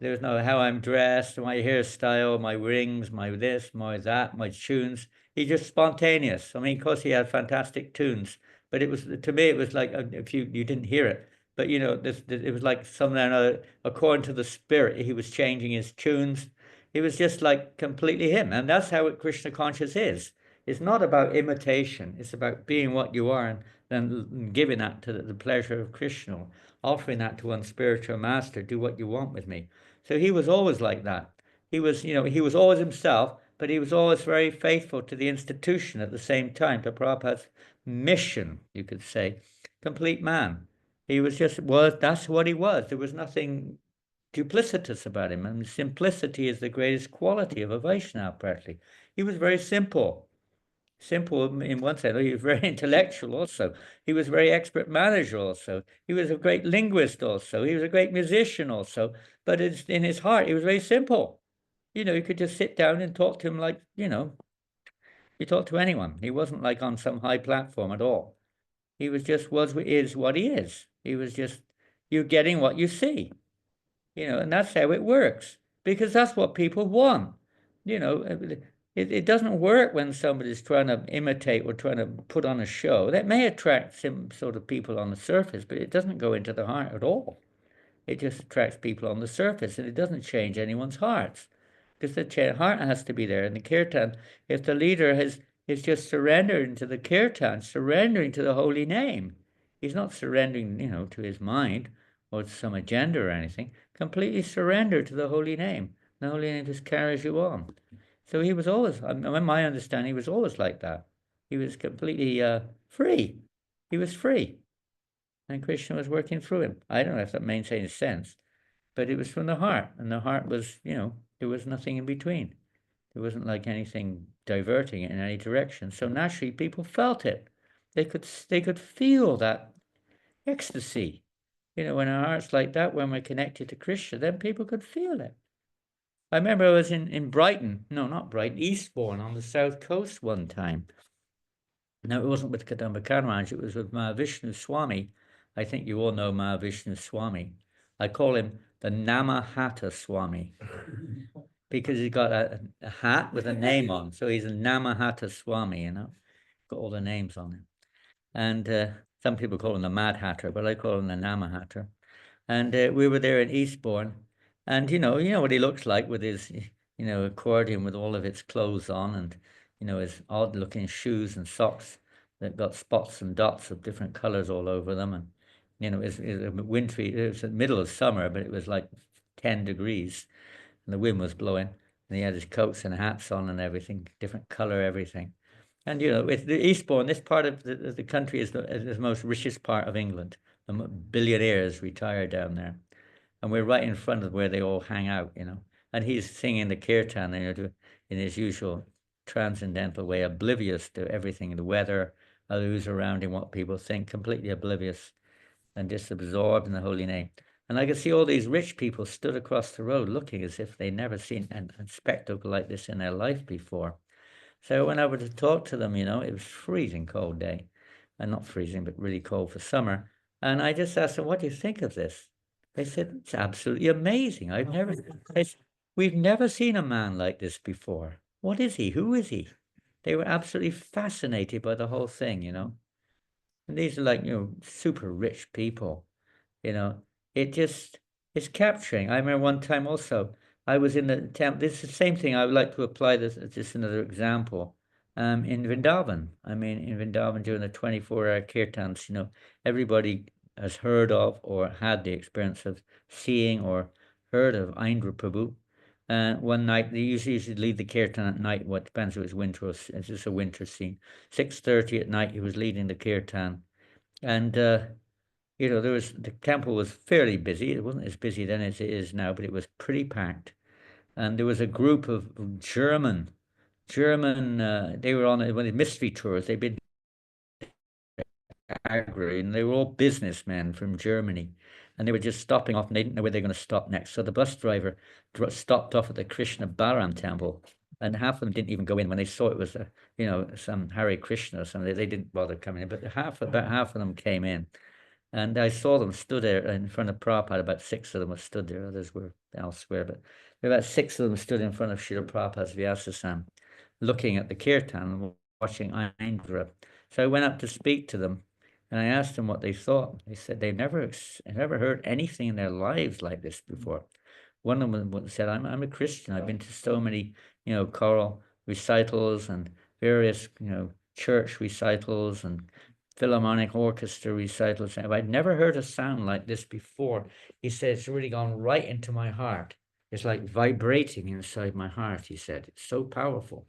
was no how I'm dressed, my hairstyle, my rings, my this, my that, my tunes. He's just spontaneous. I mean, of course, he had fantastic tunes, but to me, it was like, if you didn't hear it, but it was like something or another, according to the spirit, he was changing his tunes. It was just like completely him. And that's how Krishna conscious is. It's not about imitation. It's about being what you are and then giving that to the pleasure of Krishna, offering that to one spiritual master, do what you want with me. So he was always like that. He was always himself, but he was always very faithful to the institution at the same time, to Prabhupada's mission, you could say. Complete man. That's what he was. There was nothing duplicitous about him. And simplicity is the greatest quality of a Vaishnava, practically. He was very simple. Simple in one sense. He was very intellectual also. He was a very expert manager also. He was a great linguist also. He was a great musician also. But in his heart, he was very simple. You could just sit down and talk to him like, you talk to anyone. He wasn't like on some high platform at all. He was just is what he is. He was just, you're getting what you see. And that's how it works. Because that's what people want. It doesn't work when somebody's trying to imitate or trying to put on a show. That may attract some sort of people on the surface, but it doesn't go into the heart at all. It just attracts people on the surface, and it doesn't change anyone's hearts. Because the heart has to be there. And the kirtan, if the leader is just surrendering to the kirtan, surrendering to the holy name, he's not surrendering, to his mind or to some agenda or anything. Completely surrender to the holy name. The holy name just carries you on. So he was always, in my understanding, he was always like that. He was completely free. He was free. And Krishna was working through him. I don't know if that makes any sense, but it was from the heart. And the heart was, there was nothing in between. There wasn't like anything diverting it in any direction. So naturally, people felt it. They could feel that ecstasy. When our heart's like that, when we're connected to Krishna, then people could feel it. I remember I was in Brighton, no, not Brighton, Eastbourne on the south coast one time. No, it wasn't with Kadamba Kamaraj, it was with Mahavishnu Swami. I think you all know Mahavishnu Swami. I call him the Namahata Swami because he's got a hat with a name on. So he's a Namahata Swami, got all the names on him. And some people call him the Mad Hatter, but I call him the Namahatter. And we were there in Eastbourne. And you know what he looks like with his, accordion with all of its clothes on, and his odd-looking shoes and socks that got spots and dots of different colors all over them. And it was wintry. It was the middle of summer, but it was like 10 degrees, and the wind was blowing. And he had his coats and hats on and everything, different color, everything. And with the Eastbourne, this part of the country is the most richest part of England. The billionaires retire down there. And we're right in front of where they all hang out, And he's singing the kirtan, in his usual transcendental way, oblivious to everything, the weather, who's around him, what people think, completely oblivious and just absorbed in the holy name. And I could see all these rich people stood across the road looking as if they'd never seen a spectacle like this in their life before. So I went over to talk to them, it was freezing cold day. And not freezing, but really cold for summer. And I just asked them, what do you think of this? They said, it's absolutely amazing. We've never seen a man like this before. What is he? Who is he? They were absolutely fascinated by the whole thing, And these are like, super rich people, it's capturing. I remember one time also, I was in the temple. This is the same thing. I would like to apply this as just another example. In Vrindavan. In Vrindavan during the 24-hour kirtans, everybody has heard of or had the experience of seeing or heard of Indra Prabhu. One night, they usually lead the kirtan at night, what depends if it's winter or it's just a winter scene. 6:30 at night, he was leading the kirtan. And, the temple was fairly busy. It wasn't as busy then as it is now, but it was pretty packed. And there was a group of German, they were on one of the mystery tours. They'd been and they were all businessmen from Germany, and they were just stopping off, and they didn't know where they were going to stop next. So the bus driver stopped off at the Krishna Balaram temple, and half of them didn't even go in when they saw it was some Hare Krishna or something. They didn't bother coming in, but about half of them came in, and I saw them stood there in front of Prabhupada. About 6 of them were stood there. Others were elsewhere, but about 6 of them stood in front of Srila Prabhupada's Vyasa, looking at the kirtan and watching Indra. So I went up to speak to them, and I asked them what they thought. They said they've never heard anything in their lives like this before. One of them said, I'm a Christian. I've been to so many, choral recitals and various, church recitals and philharmonic orchestra recitals. I'd never heard a sound like this before. He said, it's really gone right into my heart. It's like vibrating inside my heart, he said. It's so powerful.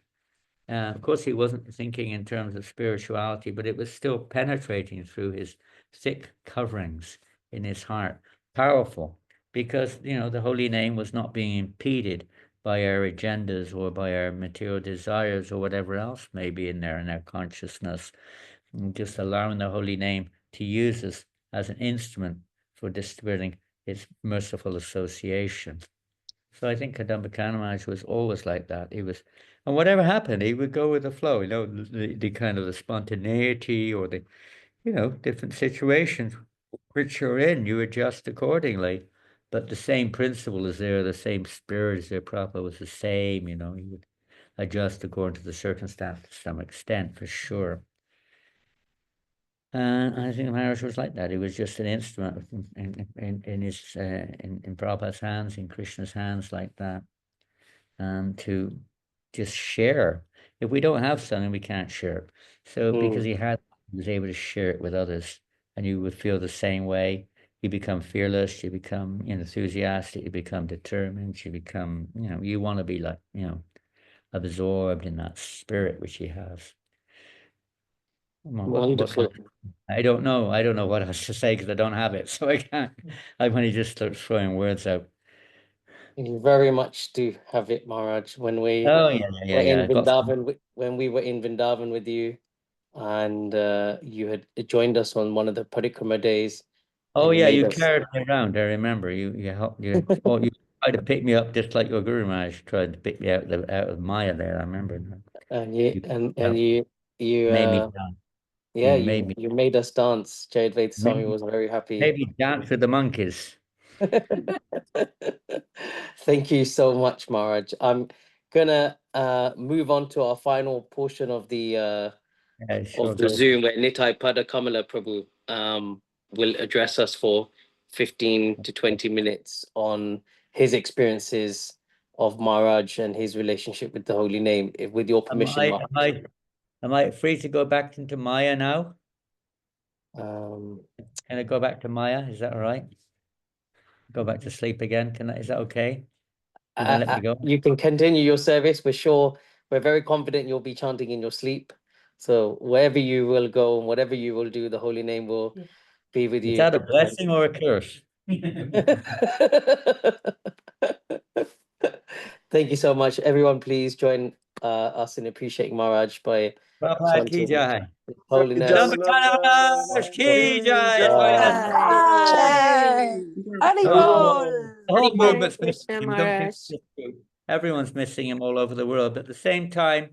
Of course, he wasn't thinking in terms of spirituality, but it was still penetrating through his thick coverings in his heart. Powerful, because, the holy name was not being impeded by our agendas or by our material desires or whatever else may be in there in our consciousness. And just allowing the holy name to use us as an instrument for distributing its merciful association. So I think Kadamba Kanana was always like that. And whatever happened, he would go with the flow, the kind of the spontaneity or the, different situations which you're in, you adjust accordingly. But the same principle is there, the same spirit is there. Prabhupada was the same, he would adjust according to the circumstance to some extent, for sure. And I think Maharaj was like that. He was just an instrument in Prabhupada's hands, in Krishna's hands, like that, to just share. If we don't have something, we can't share it. So because he was able to share it with others, and you would feel the same way. You become fearless. You become enthusiastic. You become determined. You become, you want to be like, absorbed in that spirit which he has. Wonderful. I don't know. I don't know what else to say because I don't have it, so I can't. I when he just starts throwing words out. You very much do have it, Maharaj. When we Oh were in I got some- Vrindavan, when we were in Vrindavan with you, and you had joined us on one of the parikrama days. Oh and yeah, made you us- carried me around. I remember you helped you. Oh, you tried to pick me up just like your Guru Maharaj tried to pick me out of Maya there. I remember. and you You and helped- you made me dance. yeah, made me you made us dance. Jayadvaita Swami made, was very happy. made me dance with the monkeys. Thank you so much, Maharaj. I'm gonna move on to our final portion of the Yeah, sure. of the Zoom, where Nitai Pada Kamala Prabhu will address us for 15 to 20 minutes on his experiences of Maharaj and his relationship with the holy name. With your permission, Maharaj. Am I free to go back into Maya now? Um, Can I go back to Maya? Is that all right? Go back to sleep again? Is that okay? You gonna let me go? You can continue your service. We're very confident you'll be chanting in your sleep. So wherever you will go and whatever you will do, the holy name will be with you. Is that a blessing or a curse? Thank you so much. Everyone, please join us in appreciating Maharaj by Prabhupada ki chanting jai. His holiness. Kadamba Maharaj ki jai. Haribol. The whole Hare movement's missing Krishna him. Don't think Maharaj. it's true. Everyone's missing him all over the world. But at the same time,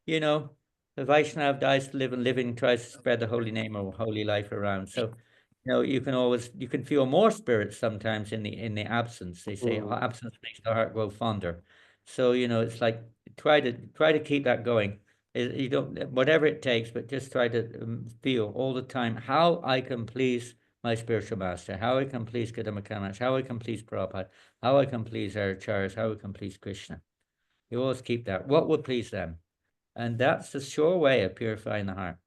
the Vaishnav dies to live and living tries to spread the holy name or holy life around. So, you can feel more spirit sometimes in the absence. They say absence makes the heart grow fonder. So, it's like try to keep that going. You don't, whatever it takes, but just try to feel all the time how I can please my spiritual master, how I can please Kadamba, how I can please Prabhupada, how I can please our acharyas, how I can please Krishna. You always keep that. What would please them? And that's the sure way of purifying the heart.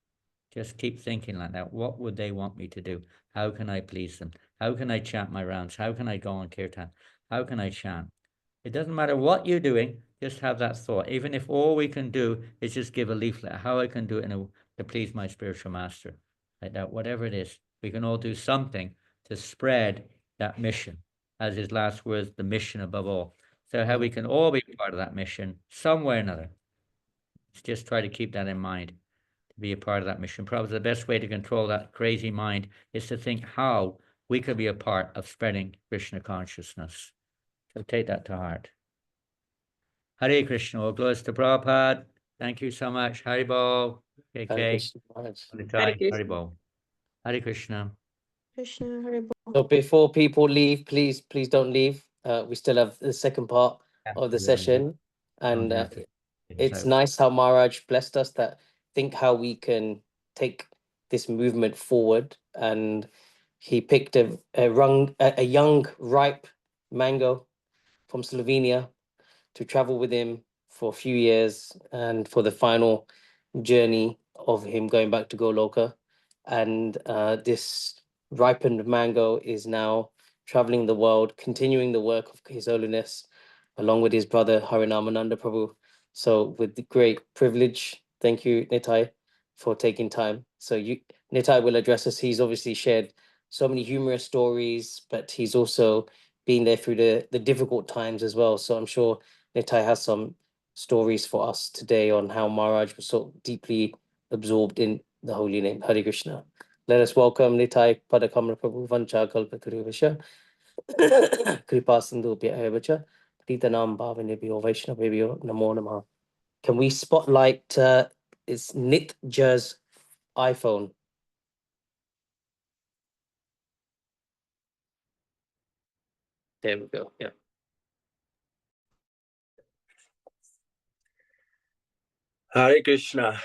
Just keep thinking like that. What would they want me to do? How can I please them? How can I chant my rounds? How can I go on kirtan? How can I chant? It doesn't matter what you're doing, just have that thought. Even if all we can do is just give a leaflet, how I can do it to please my spiritual master. Like that, whatever it is. We can all do something to spread that mission. As his last words, the mission above all. So how we can all be part of that mission, some way or another. Just try to keep that in mind, to be a part of that mission. Probably the best way to control that crazy mind is to think how we could be a part of spreading Krishna consciousness. So take that to heart. Hare Krishna, all glories to Prabhupada. Thank you so much. Haribol. Hare KK. Krishna, Maharaj. Haribol. Hare Krishna. Krishna Hare Bol. So before people leave, please don't leave. We still have the second part of the session, and it's nice how Maharaj blessed us that think how we can take this movement forward. And he picked a young, ripe mango from Slovenia to travel with him for a few years and for the final journey of him going back to Goloka. And this ripened mango is now traveling the world, continuing the work of His Holiness along with his brother Harinamananda Prabhu. So with the great privilege, thank you, Nitai, for taking time. So Nitai will address us. He's obviously shared so many humorous stories, but he's also been there through the difficult times as well. So I'm sure Nitai has some stories for us today on how Maharaj was so deeply absorbed in the holy name, Hare Krishna. Let us welcome Nitai Padakamra Prabhu Vancha Kalpataruvasha Kripa Sindhu Pyayavacha Pritanam Bhavanebhyo Vaishnavebhyo Namo Namah. Can we spotlight it's Nitja's iPhone? There we go. Yeah. Hare Krishna.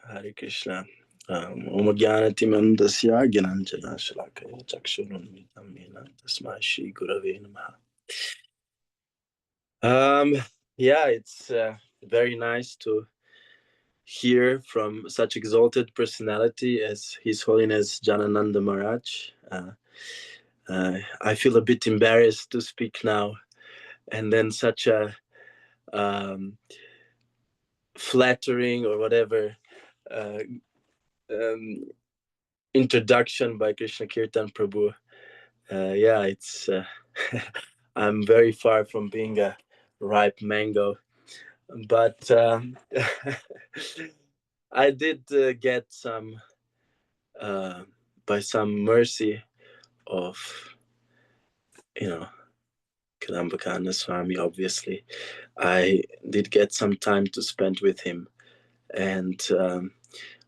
Hare Krishna. Om Jnanatimandasya Gyananjana Shalakaya Chakshurunmitam Yena Tasmai Shri Gurave Namaha. Yeah, it's very nice to hear from such exalted personality as His Holiness Janananda Maharaj. I feel a bit embarrassed to speak now, and then such a flattering or whatever introduction by Krishna Kirtan Prabhu. Yeah, it's I'm very far from being a ripe mango, but I did get some by some mercy of Kadamba Swami. Obviously, I did get some time to spend with him, and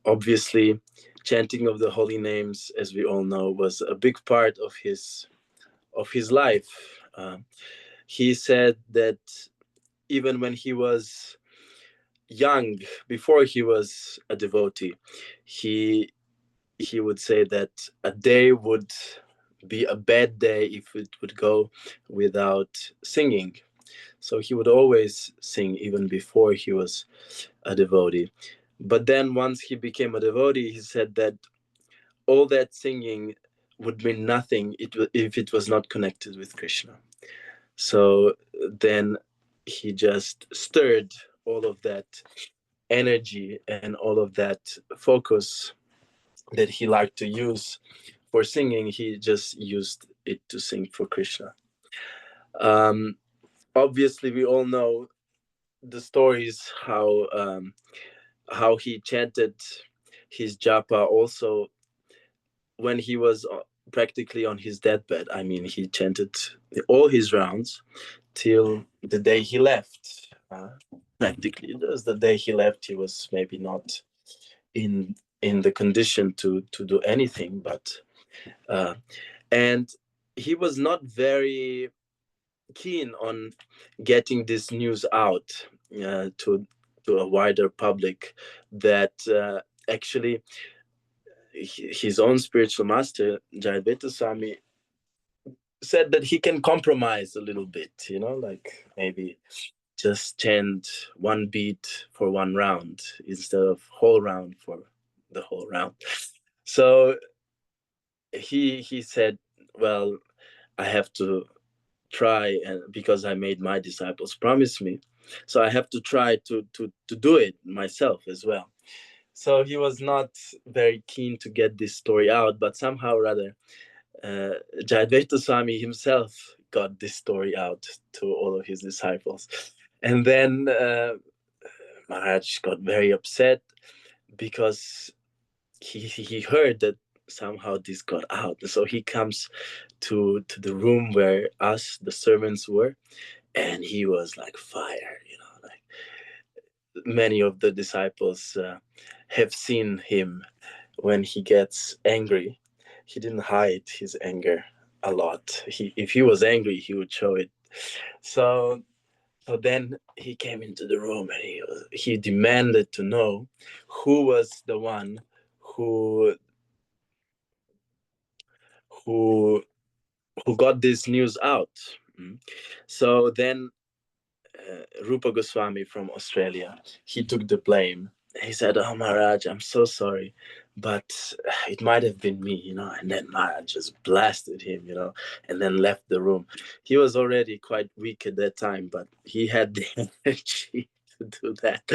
obviously, chanting of the holy names, as we all know, was a big part of his life. He said that even when he was young, before he was a devotee, he would say that a day would be a bad day if it would go without singing. So he would always sing even before he was a devotee. But then once he became a devotee, he said that all that singing would mean nothing if it was not connected with Krishna. So then he just stirred all of that energy and all of that focus that he liked to use for singing. He just used it to sing for Krishna. Obviously, we all know the stories how he chanted his japa also when he was practically on his deathbed. I mean, he chanted all his rounds till the day he left. Practically, just the day he left, he was maybe not in the condition to do anything. But and he was not very keen on getting this news out to a wider public that actually his own spiritual master Jayadvaita Swami said that he can compromise a little bit, like maybe just chant one beat for one round instead of whole round for the whole round. So he said, well, I have to try, and because I made my disciples promise me, so I have to try to do it myself as well. So he was not very keen to get this story out, but somehow or other Jayadvaita Swami himself got this story out to all of his disciples. And then Maharaj got very upset because he heard that somehow this got out. So he comes to the room where us, the servants, were, and he was like fire, like many of the disciples have seen him when he gets angry. He didn't hide his anger a lot. If he was angry, he would show it. So then he came into the room and he demanded to know who was the one who got this news out. So then Rupa Goswami from Australia, he took the blame. He said, "Oh Maharaj, I'm so sorry, but it might have been me, And then Maharaj just blasted him, and then left the room. He was already quite weak at that time, but he had the energy to do that.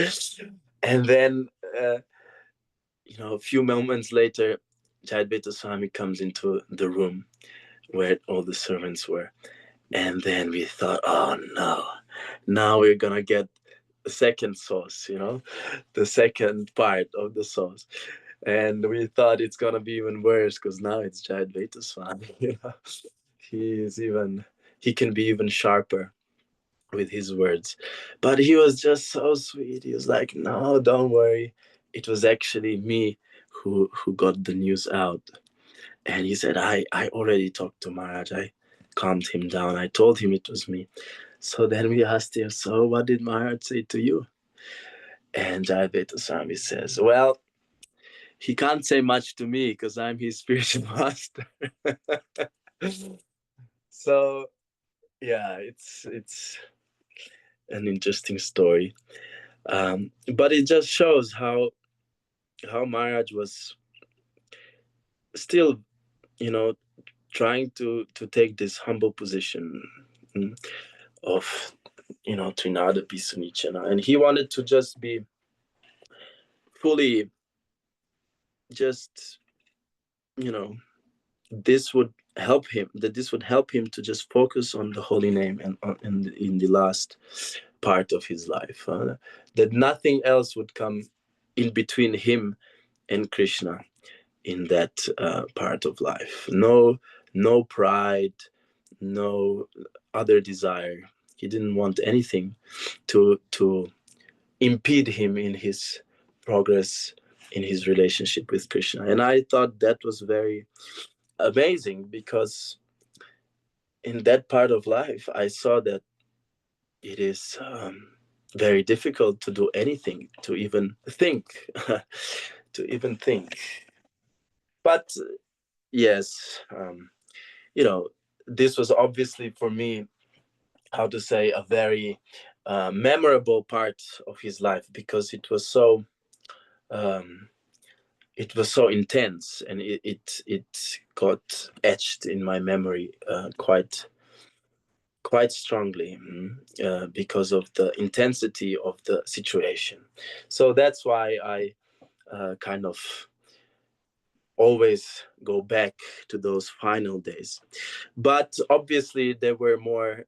And then, a few moments later, Jayadvaita Swami comes into the room where all the servants were. And then we thought, oh no, now we're gonna get the second sauce, the second part of the sauce. And we thought it's gonna be even worse because now it's Jayadvaita Swami. He can be even sharper with his words. But he was just so sweet. He was like, no, don't worry. It was actually me who got the news out. And he said, I already talked to Maharaj. I calmed him down. I told him it was me. So then we asked him, so what did Maharaj say to you? And Jayadvaita Swami says, well, he can't say much to me because I'm his spiritual master. So yeah, it's an interesting story. But it just shows how Maharaj was still, trying to take this humble position of, Trinada Pisunichana. And he wanted to just be fully just, this would help him to just focus on the holy name and in the last part of his life, that nothing else would come in between him and Krishna in that part of life. No pride, no other desire. He didn't want anything to impede him in his progress in his relationship with Krishna. And I thought that was very amazing, because in that part of life I saw that it is very difficult to do anything, to even think. But yes, this was obviously for me, how to say, a very memorable part of his life, because it was so intense, and it got etched in my memory quite strongly, because of the intensity of the situation. So that's why I kind of always go back to those final days. But obviously there were more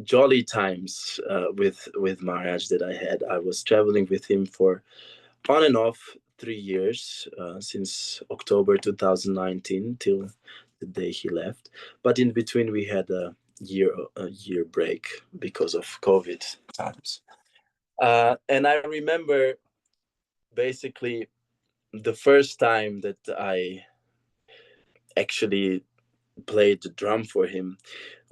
jolly times with Maharaj that I had. I was traveling with him for on and off 3 years, since October 2019 till the day he left. But in between we had a year break because of COVID times. And I remember basically the first time that I actually played the drum for him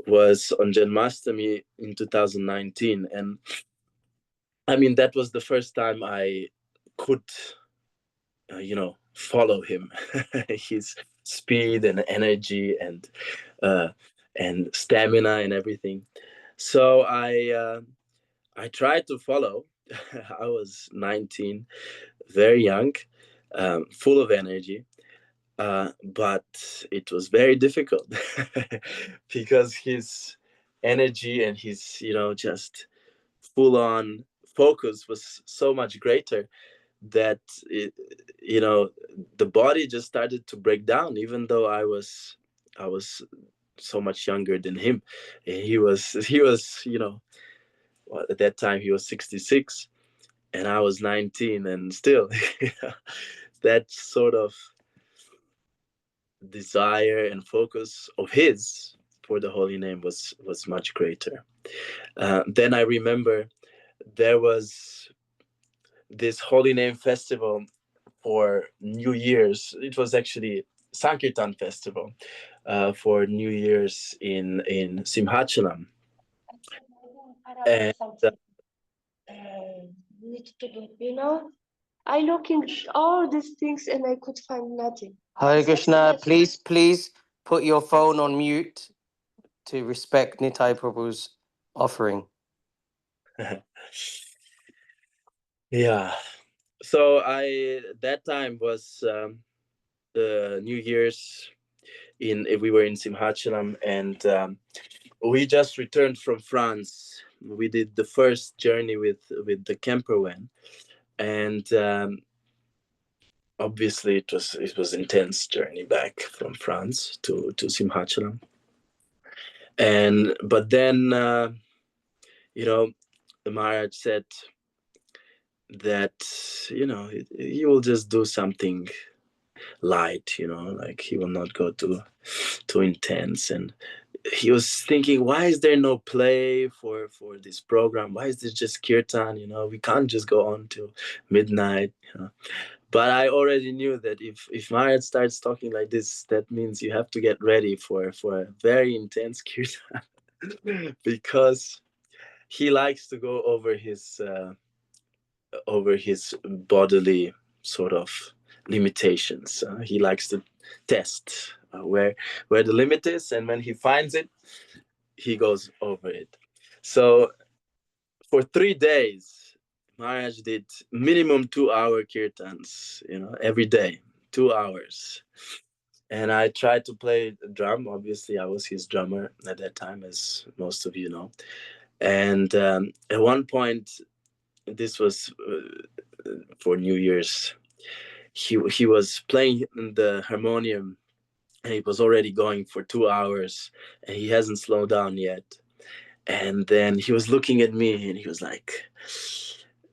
was on Janmashtami in 2019. And I mean, that was the first time I could, follow him, his speed and energy and stamina and everything. So I tried to follow. I was 19, very young, full of energy. But it was very difficult because his energy and his, just full on focus was so much greater that the body just started to break down, even though I was so much younger than him. And he was at that time he was 66 and I was 19, and still that sort of desire and focus of his for the holy name was much greater. Then I remember there was this holy name festival for New Year's. It was actually Sankirtan festival for New Year's in Simhachalam. And I looking all these things and I could find nothing. Hare Krishna, please put your phone on mute to respect Nitai Prabhu's offering. yeah, so that time was the New Year's we were in Simhachalam, and we just returned from France. We did the first journey with the camper van, and obviously it was intense journey back from France to Simhachalam. But then the Maharaj said that he will just do something light, like he will not go too intense. And he was thinking, why is there no play for this program? Why is this just kirtan? We can't just go on till midnight. But I already knew that if Maharaj starts talking like this, that means you have to get ready for a very intense kirtan because he likes to go over his over his bodily sort of limitations. He likes to test where the limit is, and when he finds it, he goes over it. So for 3 days, Maharaj did minimum 2-hour kirtans, every day, 2 hours. And I tried to play the drum. Obviously, I was his drummer at that time, as most of you know. And at one point, this was for New Year's, he was playing the harmonium, and he was already going for 2 hours, and he hasn't slowed down yet. And then he was looking at me, and he was like,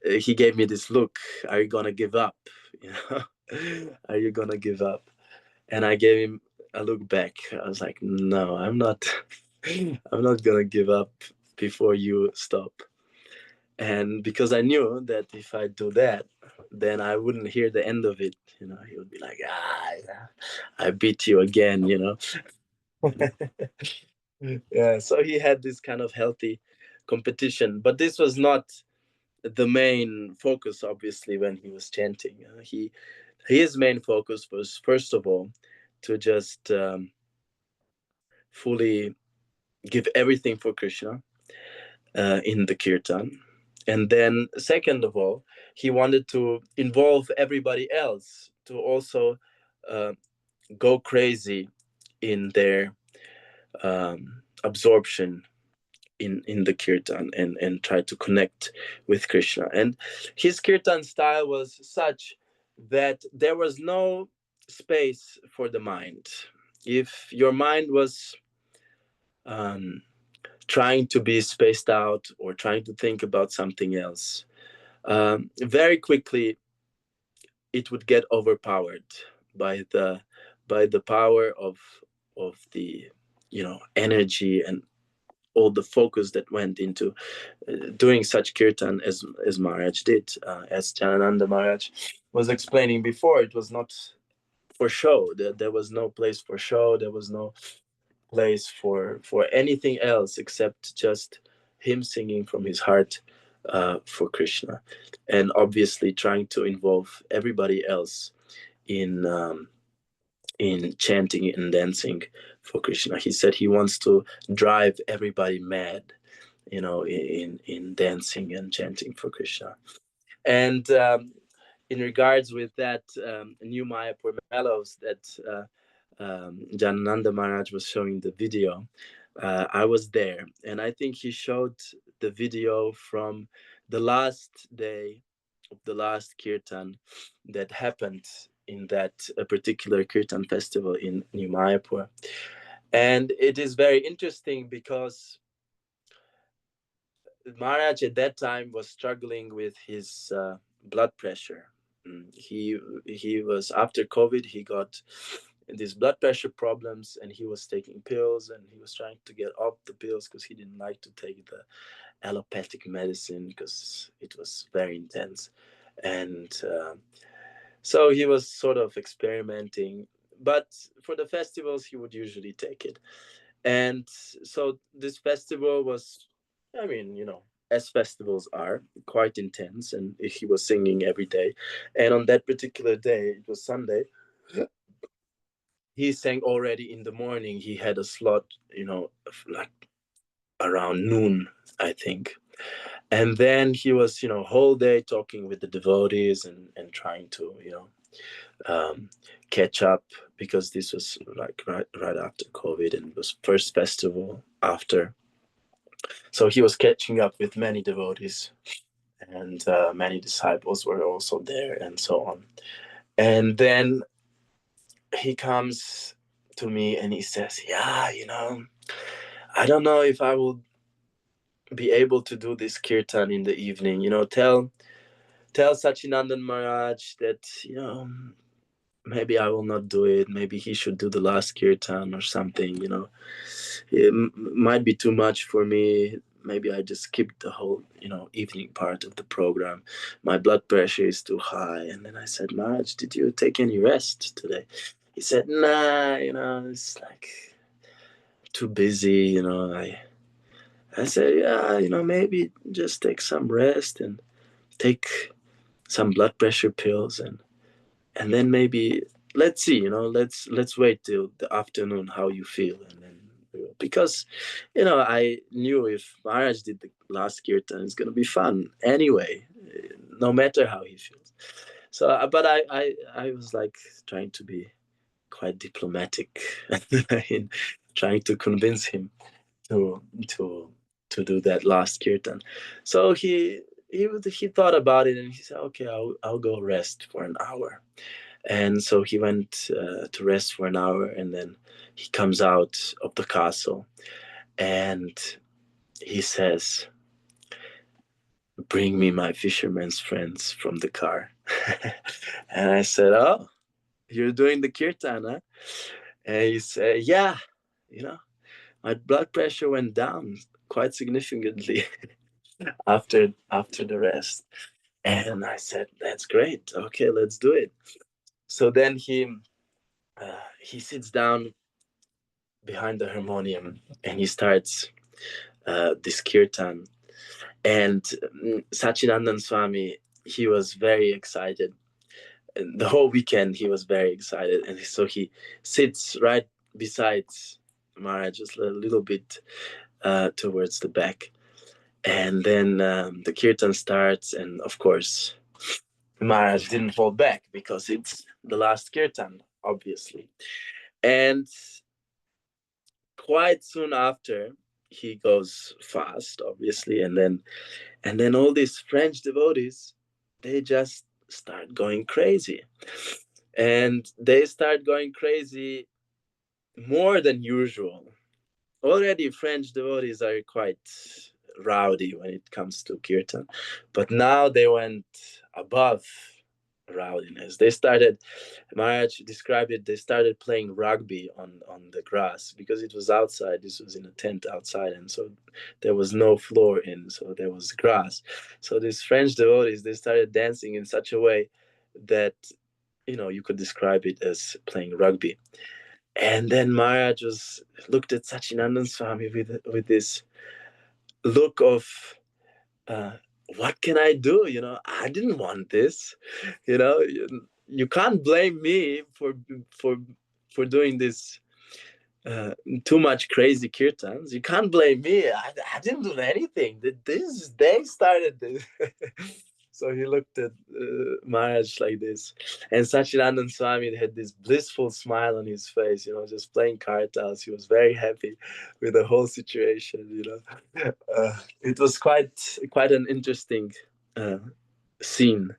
he gave me this look, are you gonna give up? Are you gonna give up? And I gave him a look back. I was like, no, I'm not I'm not gonna give up before you stop. And because I knew that if I do that, then I wouldn't hear the end of it. He would be like, I beat you again, Yeah, so he had this kind of healthy competition, but this was not the main focus, obviously, when he was chanting. His main focus was, first of all, to just fully give everything for Krishna in the kirtan. And then, second of all, he wanted to involve everybody else to also go crazy in their absorption in the kirtan, and try to connect with Krishna. And his kirtan style was such that there was no space for the mind. If your mind was trying to be spaced out or trying to think about something else, very quickly it would get overpowered by the power of the energy and all the focus that went into doing such kirtan as Maharaj did. As Chanananda Maharaj was explaining before, it was not for show. There was no place for show. There was no place for anything else except just him singing from his heart for Krishna, and obviously trying to involve everybody else in chanting and dancing for Krishna. He said he wants to drive everybody mad, in dancing and chanting for Krishna. And in regards with that new Mayapur mellows that Janananda Maharaj was showing the video, I was there, and I think he showed the video from the last day of the last kirtan that happened in that particular kirtan festival in New Mayapur. And it is very interesting because Maharaj at that time was struggling with his blood pressure. He was, after COVID, he got these blood pressure problems, and he was taking pills, and he was trying to get off the pills because he didn't like to take the allopathic medicine because it was very intense. And so he was sort of experimenting, but for the festivals he would usually take it. And so this festival was, as festivals are, quite intense, and he was singing every day. And on that particular day, it was Sunday, he sang already in the morning. He had a slot, like around noon, I think. And then he was, whole day talking with the devotees and trying to, catch up, because this was like right after COVID, and it was first festival after. So he was catching up with many devotees, and many disciples were also there, and so on. And then he comes to me and he says, I don't know if I will be able to do this kirtan in the evening. Tell Sachinandan Maharaj that, maybe I will not do it. Maybe he should do the last kirtan or something, It might be too much for me. Maybe I just skip the whole, evening part of the program. My blood pressure is too high. And then I said, Maharaj, did you take any rest today? He said, nah, it's like too busy, I said, yeah, maybe just take some rest and take some blood pressure pills, and then maybe let's see, let's wait till the afternoon how you feel, and then because I knew if Maharaj did the last kirtan, it's gonna be fun anyway, no matter how he feels. So, but I was like trying to be quite diplomatic in trying to convince him to do that last kirtan. So he thought about it, and he said, okay, I'll go rest for an hour. And so he went to rest for an hour, and then he comes out of the castle, and he says, bring me my fisherman's friends from the car. And I said, oh, you're doing the kirtan, huh? And he said, yeah, my blood pressure went down quite significantly after the rest. And I said, that's great. Okay, let's do it. So then he sits down behind the harmonium, and he starts this kirtan. And Sachinandan Swami, he was very excited. And the whole weekend he was very excited, and so he sits right beside Maharaj, just a little bit towards the back. And then the kirtan starts, and of course Maharaj didn't fall back because it's the last kirtan, obviously. And quite soon after, he goes fast, obviously, and then all these French devotees, they just start going crazy. And they start going crazy more than usual. Already French devotees are quite rowdy when it comes to kirtan, but now they went above rowdiness. Maharaj described it, they started playing rugby on the grass, because it was outside. This was in a tent outside, and so there was no floor in, so there was grass. So these French devotees, they started dancing in such a way that you could describe it as playing rugby. And then Maharaj looked at Sachinandan Swami with this look of, what can I do? I didn't want this. You can't blame me for doing this too much crazy kirtans. You can't blame me. I didn't do anything. They started this. So he looked at Maharaj like this, and Sachinandan Swami had this blissful smile on his face, just playing kartals. He was very happy with the whole situation. It was quite an interesting scene,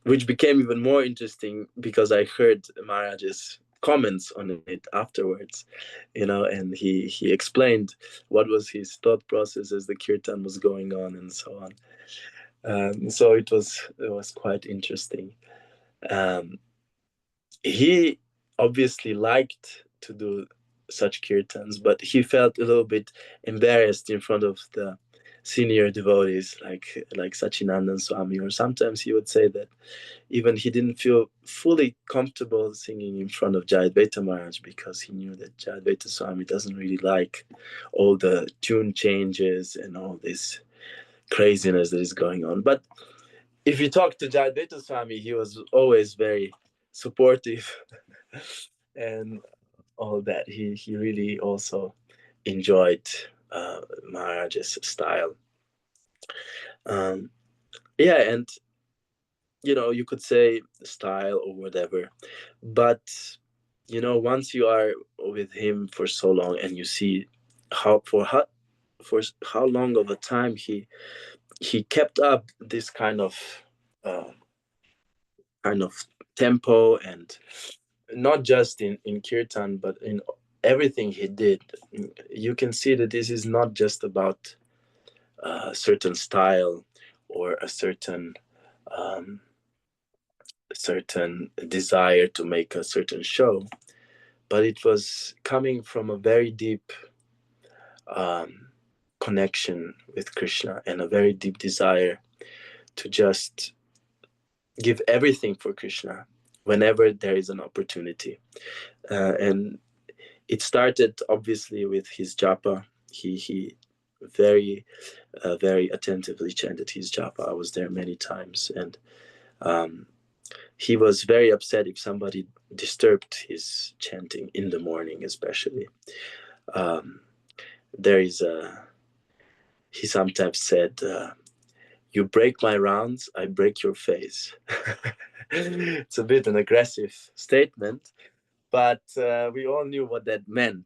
which became even more interesting because I heard Maharaj's comments on it afterwards, and he explained what was his thought process as the kirtan was going on, and so on. So it was quite interesting. He obviously liked to do such kirtans, but he felt a little bit embarrassed in front of the senior devotees like Sachinandan Swami, or sometimes he would say that even he didn't feel fully comfortable singing in front of Jayadvaita Maharaj, because he knew that Jayadvaita Swami doesn't really like all the tune changes and all this craziness that is going on. But if you talk to Jayadvaita Swami, he was always very supportive and all that. He really also enjoyed Maharaj's style. And you could say style or whatever, but once you are with him for so long, and you see for how long of a time he kept up this kind of tempo, and not just in kirtan, but in everything he did, you can see that this is not just about a certain style or a certain desire to make a certain show, but it was coming from a very deep connection with Krishna, and a very deep desire to just give everything for Krishna whenever there is an opportunity. And it started obviously with his japa. He very very attentively chanted his japa. I was there many times, and he was very upset if somebody disturbed his chanting in the morning, especially. He sometimes said, you break my rounds, I break your face. It's a bit an aggressive statement, but we all knew what that meant,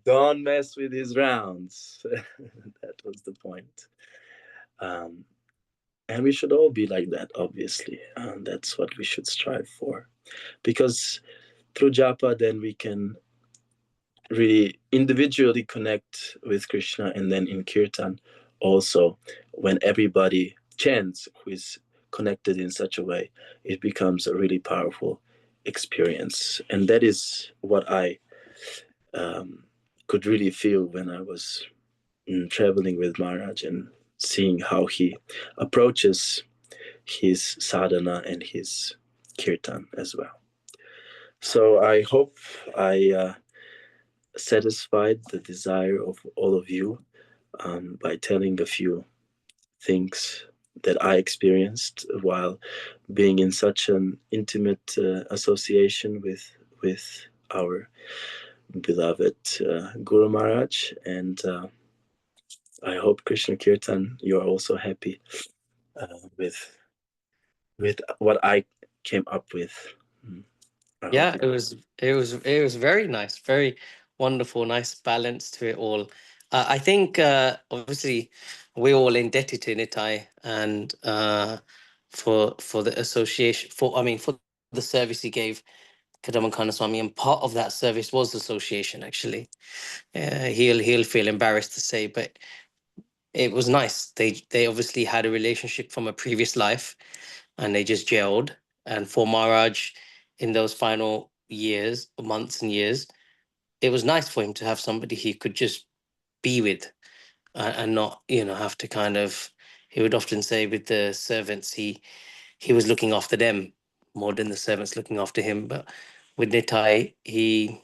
Don't mess with his rounds. That was the point. And we should all be like that, obviously. That's what we should strive for. Because through japa, then we can really individually connect with Krishna, and then in kirtan also, when everybody chants who is connected in such a way, it becomes a really powerful experience. And that is what I could really feel when I was traveling with Maharaj and seeing how he approaches his sadhana and his kirtan as well. So I hope I satisfied the desire of all of you by telling a few things that I experienced while being in such an intimate association with our beloved Guru Maharaj. And I hope Krishna Kirtan, you're also happy with what I came up with. Yeah, it was very nice, very wonderful, nice balance to it all. I think obviously we're all indebted to Nitai and for the association for the service he gave Kadamba Swami, and part of that service was association. Actually, he'll feel embarrassed to say, but it was nice. They obviously had a relationship from a previous life, and they just gelled. And for Maharaj, in those final years, months and years, it was nice for him to have somebody he could just be with, and not, have to kind of. He would often say with the servants, he was looking after them more than the servants looking after him. But with Nitai, he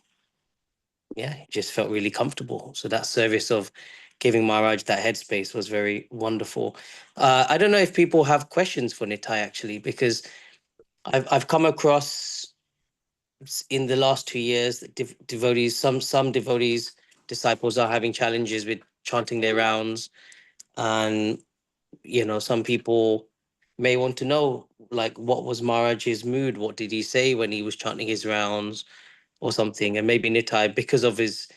just felt really comfortable. So that service of giving Maharaj that headspace was very wonderful. I don't know if people have questions for Nitai, actually, because I've come across in the last 2 years that devotees, some devotees, disciples are having challenges with chanting their rounds, and some people may want to know, like, what was Maharaj's mood? What did he say when he was chanting his rounds, or something? And maybe Nitai, because of his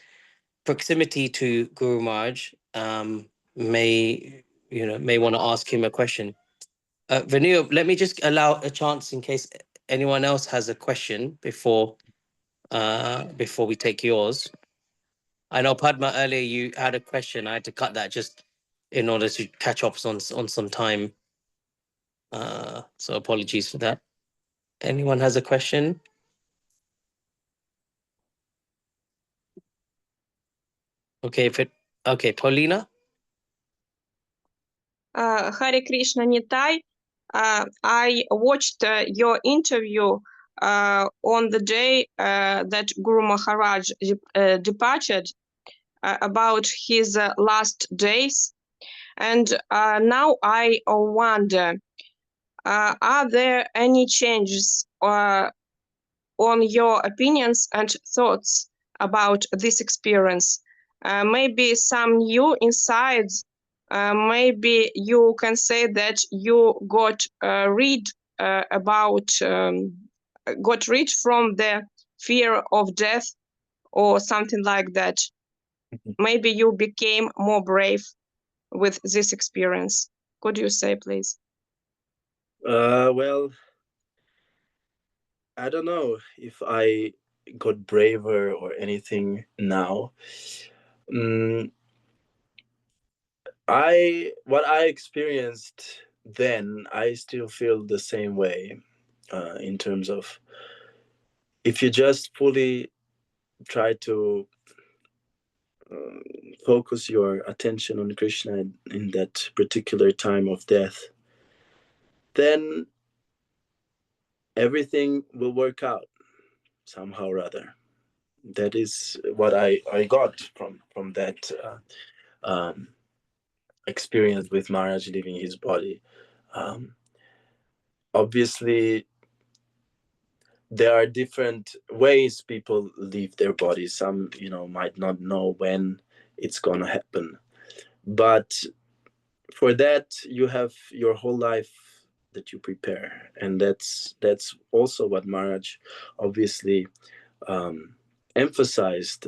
proximity to Guru Maharaj, may want to ask him a question. Venu, let me just allow a chance in case anyone else has a question before we take yours. I know, Padma, earlier you had a question. I had to cut that just in order to catch up on some time. So apologies for that. Anyone has a question? Okay, Paulina? Hare Krishna Nitai. I watched your interview on the day that Guru Maharaj departed, about his last days. And now I wonder, are there any changes on your opinions and thoughts about this experience? Maybe some new insights. Maybe you can say that you got rid from the fear of death, or something like that. Maybe you became more brave with this experience. Could you say, please? Well, I don't know if I got braver or anything now. What I experienced then, I still feel the same way, in terms of, if you just fully try to focus your attention on Krishna in that particular time of death, then everything will work out somehow or other. That is what I got from from that experience with Maharaj leaving his body. Obviously, there are different ways people leave their bodies. Some, might not know when it's gonna happen, but for that you have your whole life that you prepare, and that's also what Maharaj obviously emphasized.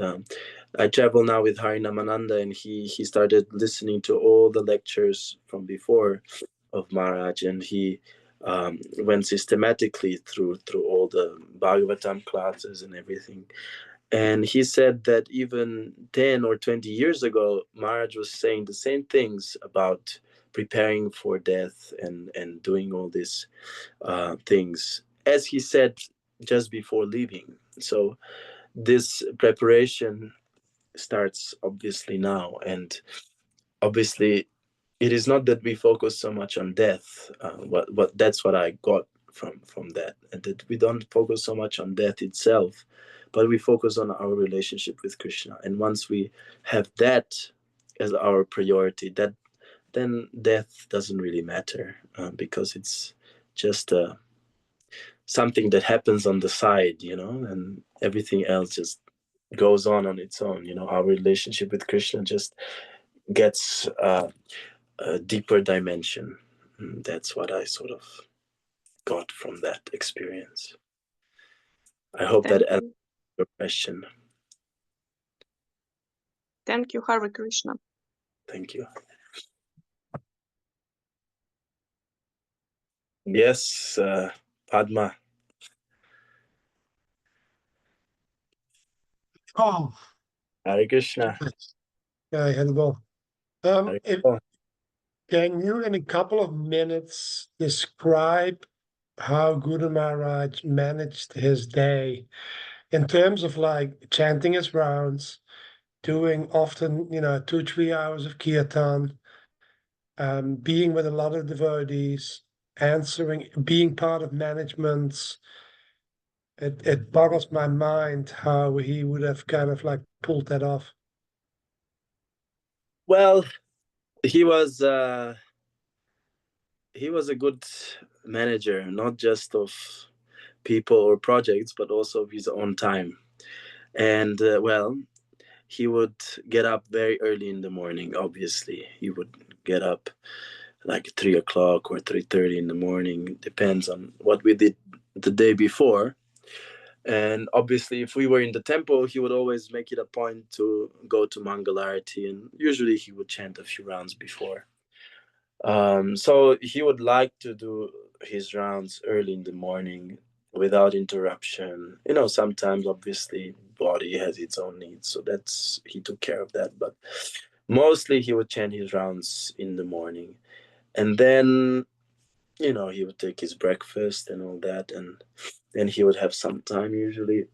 I travel now with Harinamananda, and he started listening to all the lectures from before of Maharaj, and he went systematically through all the Bhagavatam classes and everything. And he said that even 10 or 20 years ago, Maharaj was saying the same things about preparing for death and doing all these things, as he said just before leaving. So this preparation starts obviously now, and obviously it is not that we focus so much on death. What that's what I got from that, and that we don't focus so much on death itself, but we focus on our relationship with Krishna. And once we have that as our priority, then death doesn't really matter, because it's just something that happens on the side, and everything else just goes on its own. Our relationship with Krishna just gets a deeper dimension. That's what I sort of got from that experience. I hope Thank that answers you. your question. Thank you, Hare Krishna. Thank you. Yes, Padma. Oh, Hare Krishna. yeah, hello. Hare Krishna. Can you, in a couple of minutes, describe how Guru Maharaj managed his day in terms of like chanting his rounds, doing often, 2-3 hours of kirtan, being with a lot of devotees, answering, being part of managements. It boggles my mind how he would have kind of like pulled that off. Well, he was a good manager, not just of people or projects, but also of his own time. And he would get up very early in the morning. Obviously, he would get up like 3 o'clock or 3:30 in the morning. Depends on what we did the day before. And obviously, if we were in the temple, he would always make it a point to go to Mangalarati, and usually he would chant a few rounds before. So he would like to do his rounds early in the morning without interruption. Sometimes obviously body has its own needs, so he took care of that. But mostly he would chant his rounds in the morning, and then he would take his breakfast and all that, and then he would have some time usually.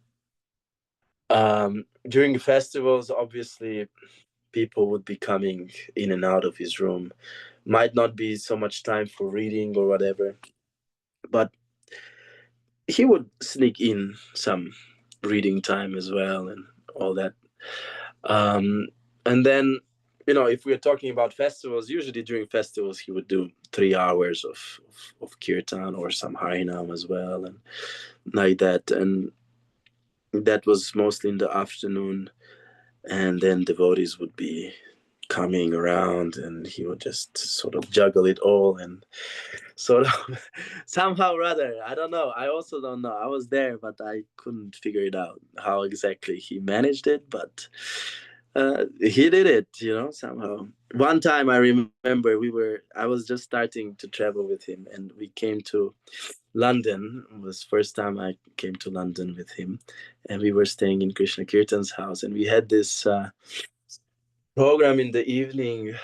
During festivals, obviously people would be coming in and out of his room. Might not be so much time for reading or whatever, but he would sneak in some reading time as well and all that. And then, if we're talking about festivals, usually during festivals he would do 3 hours of kirtan or some harinam as well, and like that. And that was mostly in the afternoon, and then devotees would be coming around, and he would just sort of juggle it all and sort of somehow rather, I don't know, I also don't know, I was there but I couldn't figure it out how exactly he managed it, but he did it, somehow. One time I remember I was just starting to travel with him, and we came to London. It was first time I came to London with him, and we were staying in Krishna Kirtan's house, and we had this program in the evening.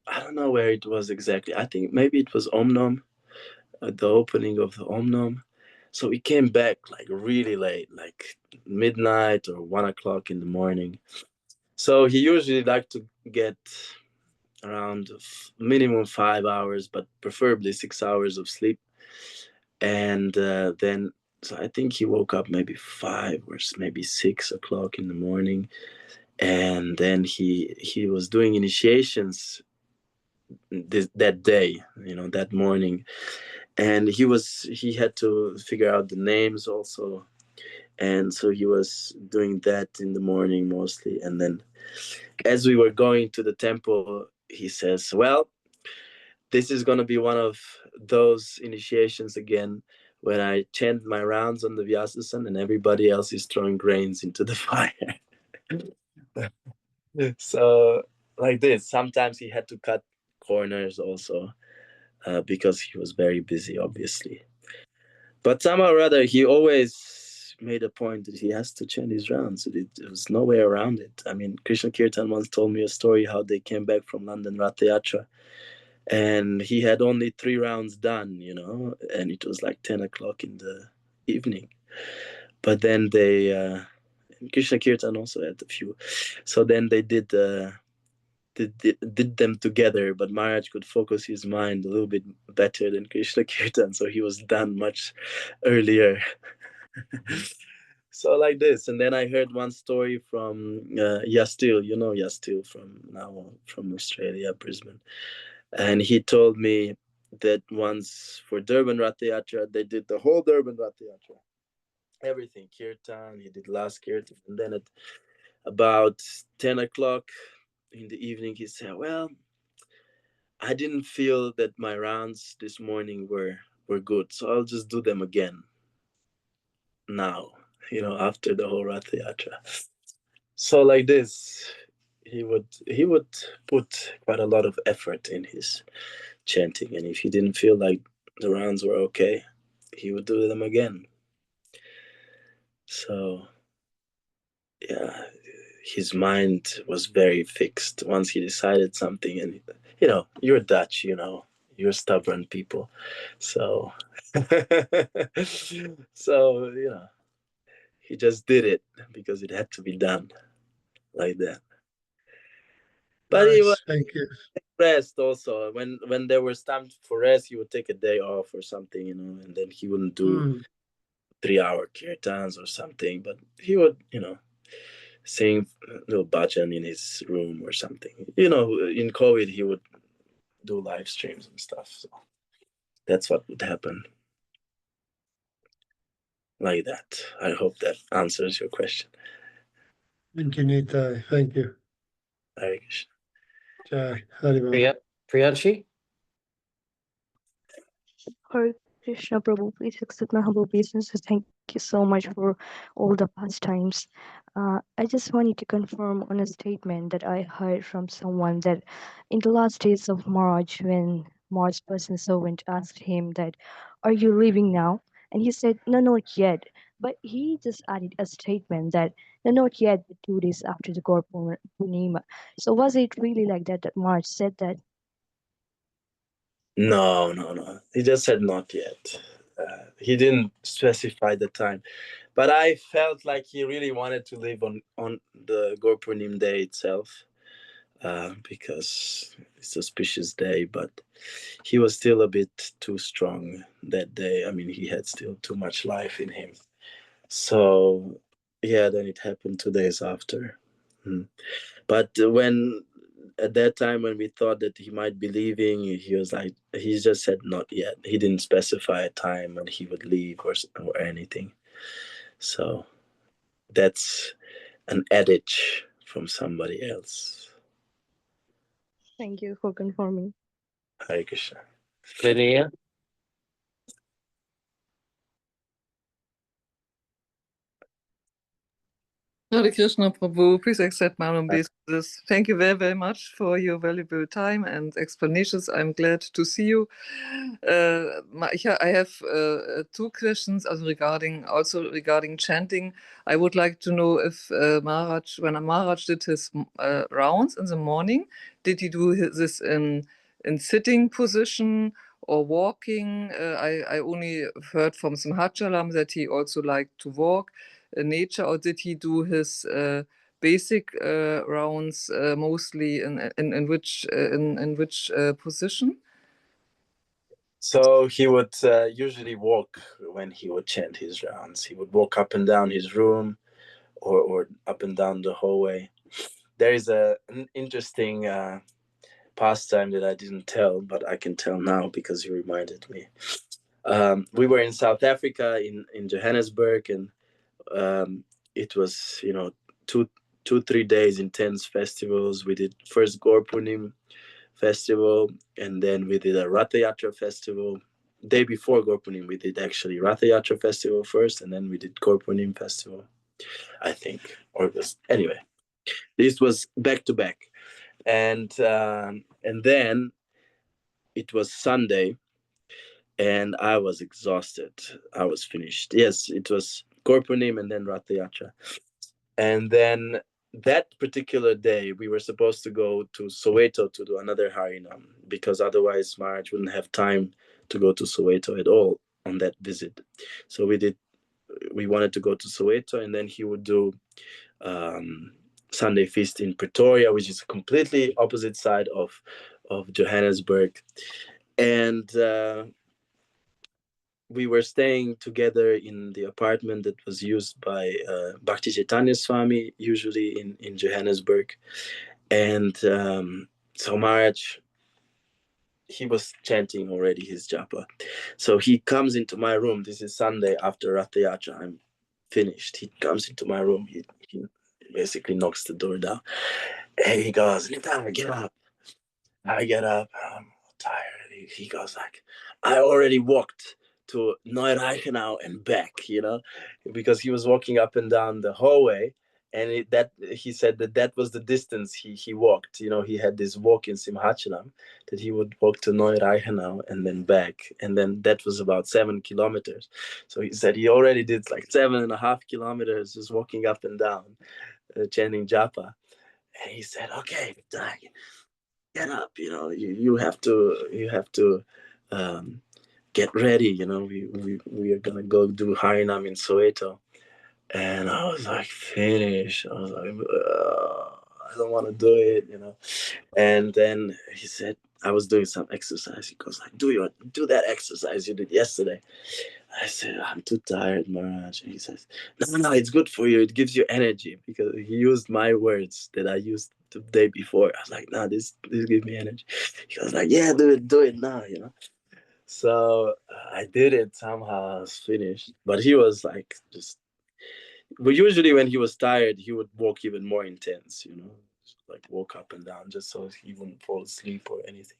I don't know where it was exactly. I think maybe it was Om Nom, the opening of the Om Nom. So we came back like really late, like midnight or 1 o'clock in the morning. So he usually liked to get around minimum 5 hours, but preferably 6 hours of sleep. And then, so I think he woke up maybe 5 or maybe 6 o'clock in the morning. And then he was doing initiations that day, that morning, and he had to figure out the names also, and so he was doing that in the morning mostly. And then as we were going to the temple, he says, well, this is going to be one of those initiations again when I chant my rounds on the Vyasa and everybody else is throwing grains into the fire. So like this, sometimes he had to cut corners also, because he was very busy, obviously. But somehow or other, he always made a point that he has to chant his rounds. There was no way around it. I mean, Krishna Kirtan once told me a story how they came back from London Rath Yatra, and he had only 3 rounds done, and it was like 10 o'clock in the evening. But then they, Krishna Kirtan also had a few. So then they did them together, but Maharaj could focus his mind a little bit better than Krishna Kirtan, so he was done much earlier. So like this. And then I heard one story from Yastil, Yastil from Australia, Brisbane. And he told me that once for Durban Rath Yatra, they did the whole Durban Rath Yatra. Everything, Kirtan, he did last Kirtan. And then at about 10 o'clock in the evening, he said, well, I didn't feel that my rounds this morning were good, so I'll just do them again now, after the whole Rath Yatra. So like this, he would put quite a lot of effort in his chanting, and if he didn't feel like the rounds were okay, he would do them again. So yeah, his mind was very fixed once he decided something. And you're Dutch, you're stubborn people, so so he just did it because it had to be done like that. But he was Thank you. rest also. When there was time for rest, he would take a day off or something, and then he wouldn't do 3-hour kirtans or something, but he would, sing a little bhajan in his room or something. In COVID, he would do live streams and stuff. So that's what would happen. Like that. I hope that answers your question. Thank you, Nitai. Thank you. Hare Krishna. Jai Haribol. Priyanshi? Hare Krishna Prabhu, please accept my humble obeisances. Thank you so much for all the pastimes. I just wanted to confirm on a statement that I heard from someone that in the last days of March, when March's person servant asked him that, "Are you leaving now?" And he said, "No, not yet." But he just added a statement that, "No, not yet, but 2 days after the Gaur Purnima." So was it really like that that March said that? No. He just said not yet. He didn't specify the time. But I felt like he really wanted to live on the Gaur Purnim day itself, because it's a auspicious day, but he was still a bit too strong that day. I mean, he had still too much life in him. So, yeah, then it happened 2 days after. But at that time when we thought that he might be leaving, he just said not yet. He didn't specify a time when he would leave or anything. So that's an adage from somebody else. Thank you for confirming. Hare Krishna. Linnea? Hare Krishna Prabhu, please accept my obeisances. Thank you very, very much for your valuable time and explanations. I'm glad to see you. I have 2 questions regarding chanting. I would like to know if when Maharaj did his rounds in the morning, did he do this in sitting position or walking? I only heard from Simhachalam that he also liked to walk nature, or did he do his basic rounds mostly in which position? So he would usually walk when he would chant his rounds. He would walk up and down his room or up and down the hallway. there is an interesting pastime that I didn't tell, but I can tell now because you reminded me. We were in South Africa, in Johannesburg, and it was, 3 days intense festivals. We did first Gorpunim festival, and then we did a Ratha Yatra festival. Day before Gorpunim, we did actually Ratha Yatra festival first, and then we did Gorpunim festival, I think. Or it was, anyway, this was back to back. And then it was Sunday, and I was exhausted. I was finished. Yes, it was Gorpunim and then Ratha Yatra. And then that particular day, we were supposed to go to Soweto to do another Harinam, because otherwise Maharaj wouldn't have time to go to Soweto at all on that visit. So we wanted to go to Soweto, and then he would do Sunday feast in Pretoria, which is a completely opposite side of Johannesburg. And we were staying together in the apartment that was used by Bhakti Chaitanya Swami, usually in Johannesburg. And so Maharaj, he was chanting already his japa. So he comes into my room. This is Sunday after Ratha Yatra. I'm finished. He comes into my room. He basically knocks the door down. And he goes, "Nitara, get up." I get up. I'm tired. He goes like, "I already walked to Neureichenau and back," because he was walking up and down the hallway, and he said that was the distance he walked. He had this walk in Simhachanam that he would walk to Neureichenau and then back, and then that was about 7 kilometers. So he said he already did like 7.5 kilometers just walking up and down, chanting japa. And he said, "Okay, get up, you have to get ready, we are gonna go do Harinam in Soweto." And I was like, finish. I was like, I don't want to do it, And then he said, I was doing some exercise. He goes like, do that exercise you did yesterday. I said, "I'm too tired, Maharaj." And he says, no, it's good for you. It gives you energy, because he used my words that I used the day before. I was like, "No, this gives me energy." He was like, "Yeah, do it now, So I did it somehow. I was finished. But he was like, but usually when he was tired, he would walk even more intense, just like walk up and down just so he wouldn't fall asleep or anything.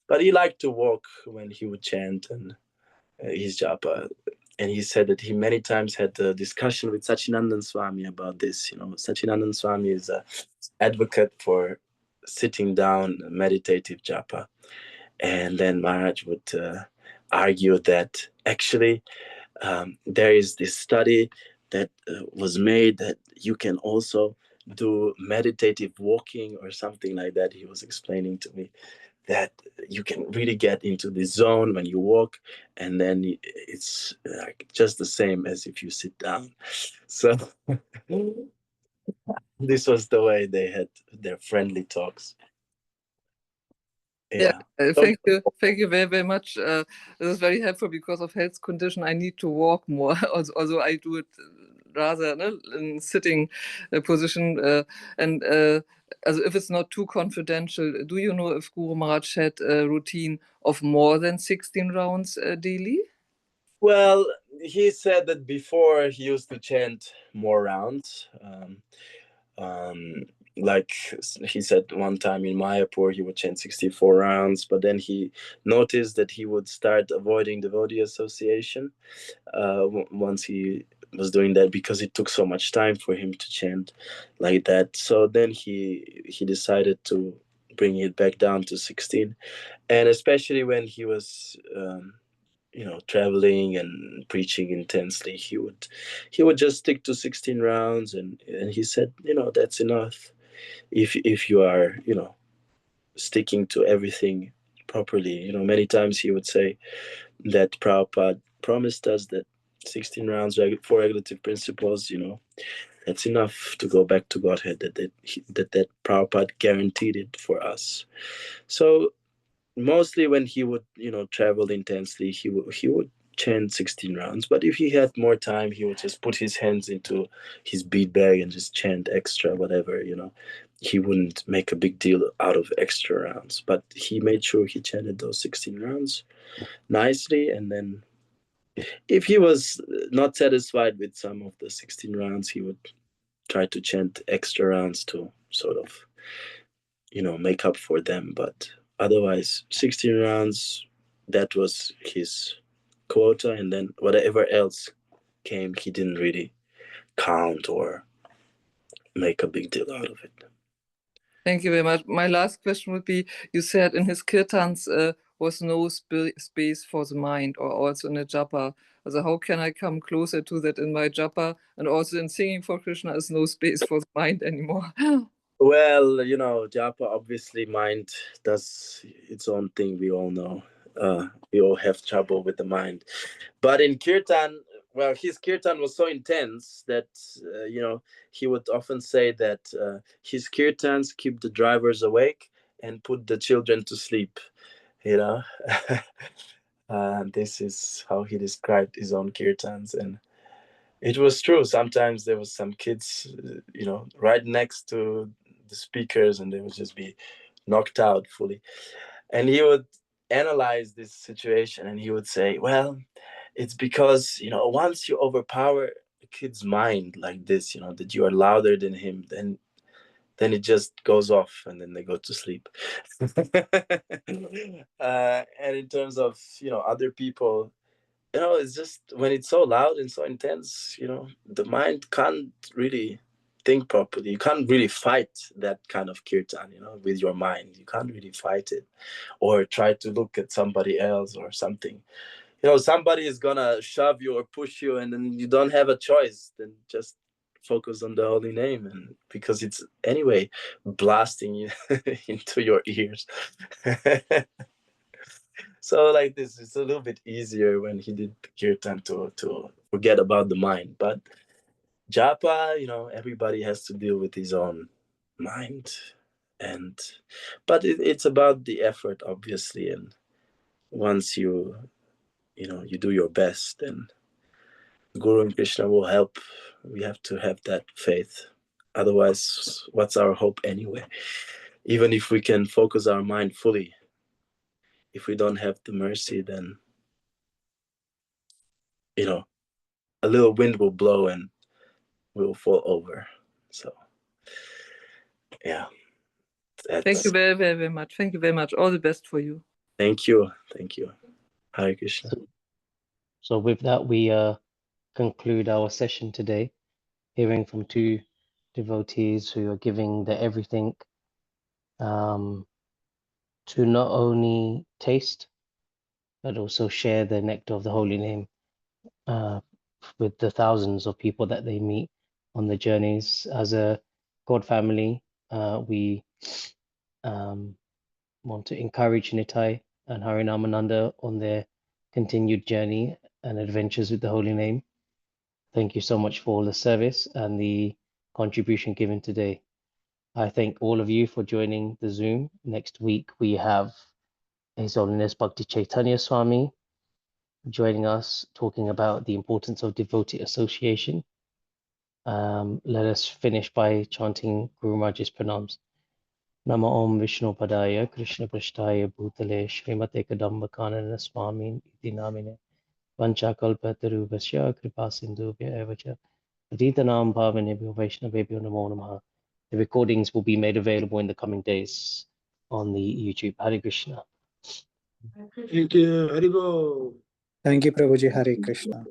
But he liked to walk when he would chant and his japa. And he said that he many times had a discussion with Sachinandan Swami about this. Sachinandan Swami is an advocate for sitting down meditative japa. And then Maharaj would argue that actually there is this study that was made that you can also do meditative walking or something like that. He was explaining to me that you can really get into the zone when you walk, and then it's like just the same as if you sit down. So this was the way they had their friendly talks. Yeah. Thank you very, very much. This is very helpful because of health condition. I need to walk more, although I do it rather in sitting position. And if it's not too confidential, do you know if Guru Maharaj had a routine of more than 16 rounds daily? Well, he said that before he used to chant more rounds. Like he said one time in Mayapur, he would chant 64 rounds, but then he noticed that he would start avoiding devotee association once he was doing that, because it took so much time for him to chant like that. So then he decided to bring it back down to 16. And especially when he was traveling and preaching intensely, he would just stick to 16 rounds, and he said, that's enough if you are sticking to everything properly. Many times he would say that Prabhupada promised us that 16 rounds for regulative principles, that's enough to go back to Godhead, that Prabhupada guaranteed it for us. So mostly when he would travel intensely, he would chant 16 rounds. But if he had more time, he would just put his hands into his bead bag and just chant extra, whatever, you know. He wouldn't make a big deal out of extra rounds, but he made sure he chanted those 16 rounds nicely. And then if he was not satisfied with some of the 16 rounds, he would try to chant extra rounds to sort of, you know, make up for them. But otherwise, 16 rounds, that was his quota. And then whatever else came, he didn't really count or make a big deal out of it. Thank you very much. My last question would be, you said in his kirtans was no space for the mind, or also in a japa. So how can I come closer to that in my japa? And also in singing for Krishna is no space for the mind anymore. Well, you know, japa, obviously mind does its own thing, we all know. We all have trouble with the mind. But in kirtan, well, his kirtan was so intense that, you know, he would often say that his kirtans keep the drivers awake and put the children to sleep, you know. This is how he described his own kirtans. And it was true. Sometimes there was some kids, you know, right next to the speakers, and they would just be knocked out fully. And he would analyze this situation, and he would say, well, it's because, you know, once you overpower a kid's mind like this, you know, that you are louder than him, then it just goes off and then they go to sleep. And in terms of, you know, other people, you know, it's just when it's so loud and so intense, you know, the mind can't really think properly. You can't really fight that kind of kirtan, you know, with your mind. You can't really fight it or try to look at somebody else or something. You know, somebody is gonna shove you or push you, and then you don't have a choice. Then just focus on the holy name, and because it's anyway blasting you into your ears. So like this, it's a little bit easier when he did kirtan to forget about the mind. But japa, you know, everybody has to deal with his own mind, and but it's about the effort, obviously. And once you know, you do your best, and Guru and Krishna will help. We have to have that faith. Otherwise, what's our hope anyway? Even if we can focus our mind fully, if we don't have the mercy, then, you know, a little wind will blow and we'll fall over. So, yeah. Thank you very, very, very much. Thank you very much. All the best for you. Thank you. Thank you. Hare Krishna. So with that, we conclude our session today, hearing from two devotees who are giving their everything to not only taste, but also share the nectar of the holy name with the thousands of people that they meet on the journeys. As a God family, we want to encourage Nitai and Harinamananda on their continued journey and adventures with the holy name. Thank you so much for all the service and the contribution given today. I thank all of you for joining the Zoom. Next week, we have His Holiness Bhakti Chaitanya Swami joining us, talking about the importance of devotee association. Let us finish by chanting Guru Maharaj's pranams. Nama Om Vishnu Padaya Krishna Prashtaya Bhutale Srimate Kadamba Kanana Swami Iti Namine Vanchakalpatarubhasya Kripa Sindhubhya Evacha Patitanam Bhavanebhyo Vaishnavebhyo Namo Namaha. The recordings will be made available in the coming days on the YouTube. Hare Krishna. Thank you. Haribo. Thank you, Prabhuji. Hare Krishna.